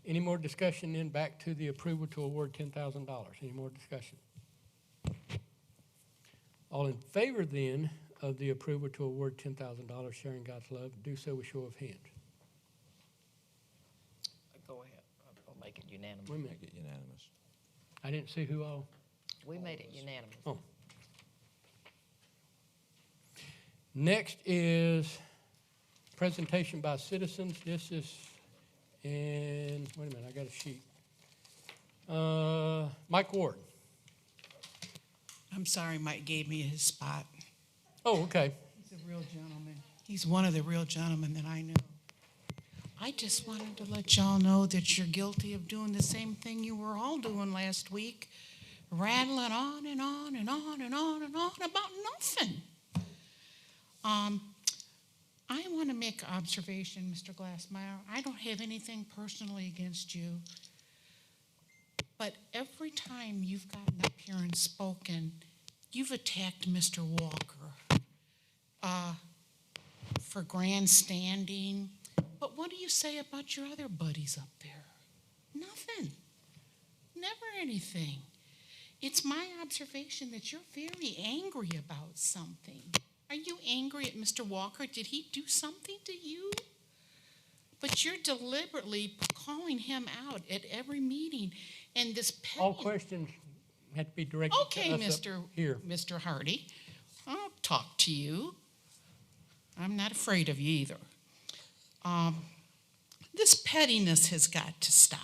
A: Any more discussion, then back to the approval to award $10,000. Any more discussion? All in favor then of the approval to award $10,000 sharing God's love, do so with show of hands.
C: Go ahead. I'll make it unanimous.
A: Wait a minute.
H: Make it unanimous.
A: I didn't see who all.
C: We made it unanimous.
A: Oh. Next is presentation by citizens. This is, and wait a minute, I got a sheet. Mike Ward.
P: I'm sorry Mike gave me his spot.
A: Oh, okay.
P: He's a real gentleman. He's one of the real gentlemen that I know. I just wanted to let y'all know that you're guilty of doing the same thing you were all doing last week, rattling on and on and on and on and on about nothing. I want to make an observation, Mr. Glassmeyer. I don't have anything personally against you, but every time you've gotten up here and spoken, you've attacked Mr. Walker for grandstanding. But what do you say about your other buddies up there? Nothing. Never anything. It's my observation that you're very angry about something. Are you angry at Mr. Walker? Did he do something to you? But you're deliberately calling him out at every meeting. And this petty...
A: All questions have to be directed
P: Okay,
A: to us up here.
P: Mr. Hardy, I'll talk to you. I'm not afraid of you either. This pettiness has got to stop.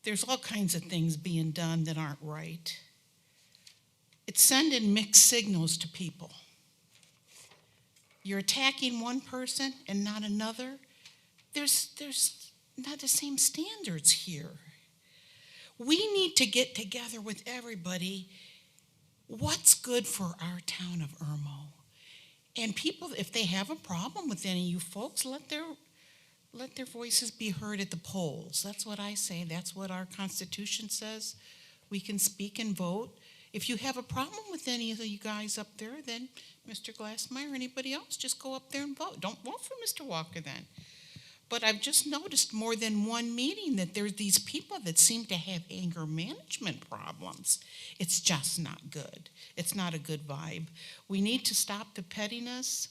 P: There's all kinds of things being done that aren't right. It's sending mixed signals to people. You're attacking one person and not another. There's not the same standards here. We need to get together with everybody. What's good for our town of Irmo? And people, if they have a problem with any of you folks, let their voices be heard at the polls. That's what I say. That's what our Constitution says. We can speak and vote. If you have a problem with any of you guys up there, then Mr. Glassmeyer, anybody else, just go up there and vote. Don't vote for Mr. Walker then. But I've just noticed more than one meeting that there's these people that seem to have anger management problems. It's just not good. It's not a good vibe. We need to stop the pettiness.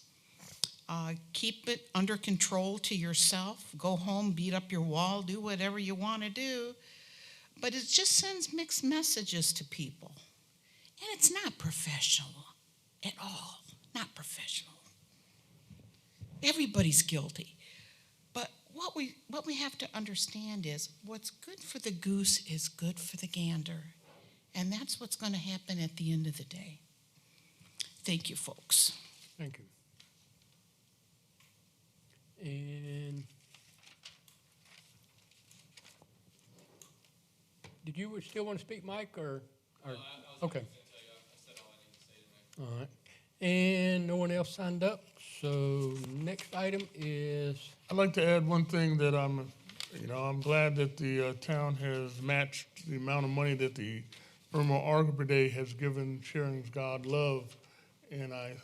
P: Keep it under control to yourself. Go home, beat up your wall, do whatever you want to do. But it just sends mixed messages to people. And it's not professional at all. Not professional. Everybody's guilty. But what we have to understand is what's good for the goose is good for the gander. And that's what's going to happen at the end of the day. Thank you, folks.
A: Thank you. And did you still want to speak, Mike, or okay. All right. And no one else signed up. So next item is,
B: I'd like to add one thing that I'm glad that the town has matched the amount of money that the Irmo Arbor Day has given Sharing God Love. And I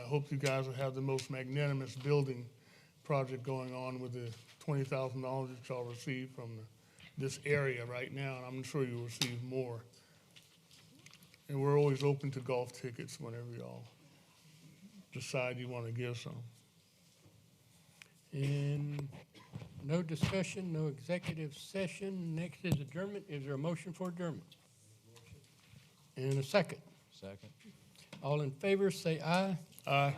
B: hope you guys will have the most magnanimous building project going on with the $20,000 that y'all receive from this area right now. And I'm sure you'll receive more. And we're always open to golf tickets whenever y'all decide you want to give some.
A: and no discussion, no executive session. Next is adjournment. Is there a motion for adjournment? And a second.
H: Second.
A: All in favor, say aye.
B: Aye.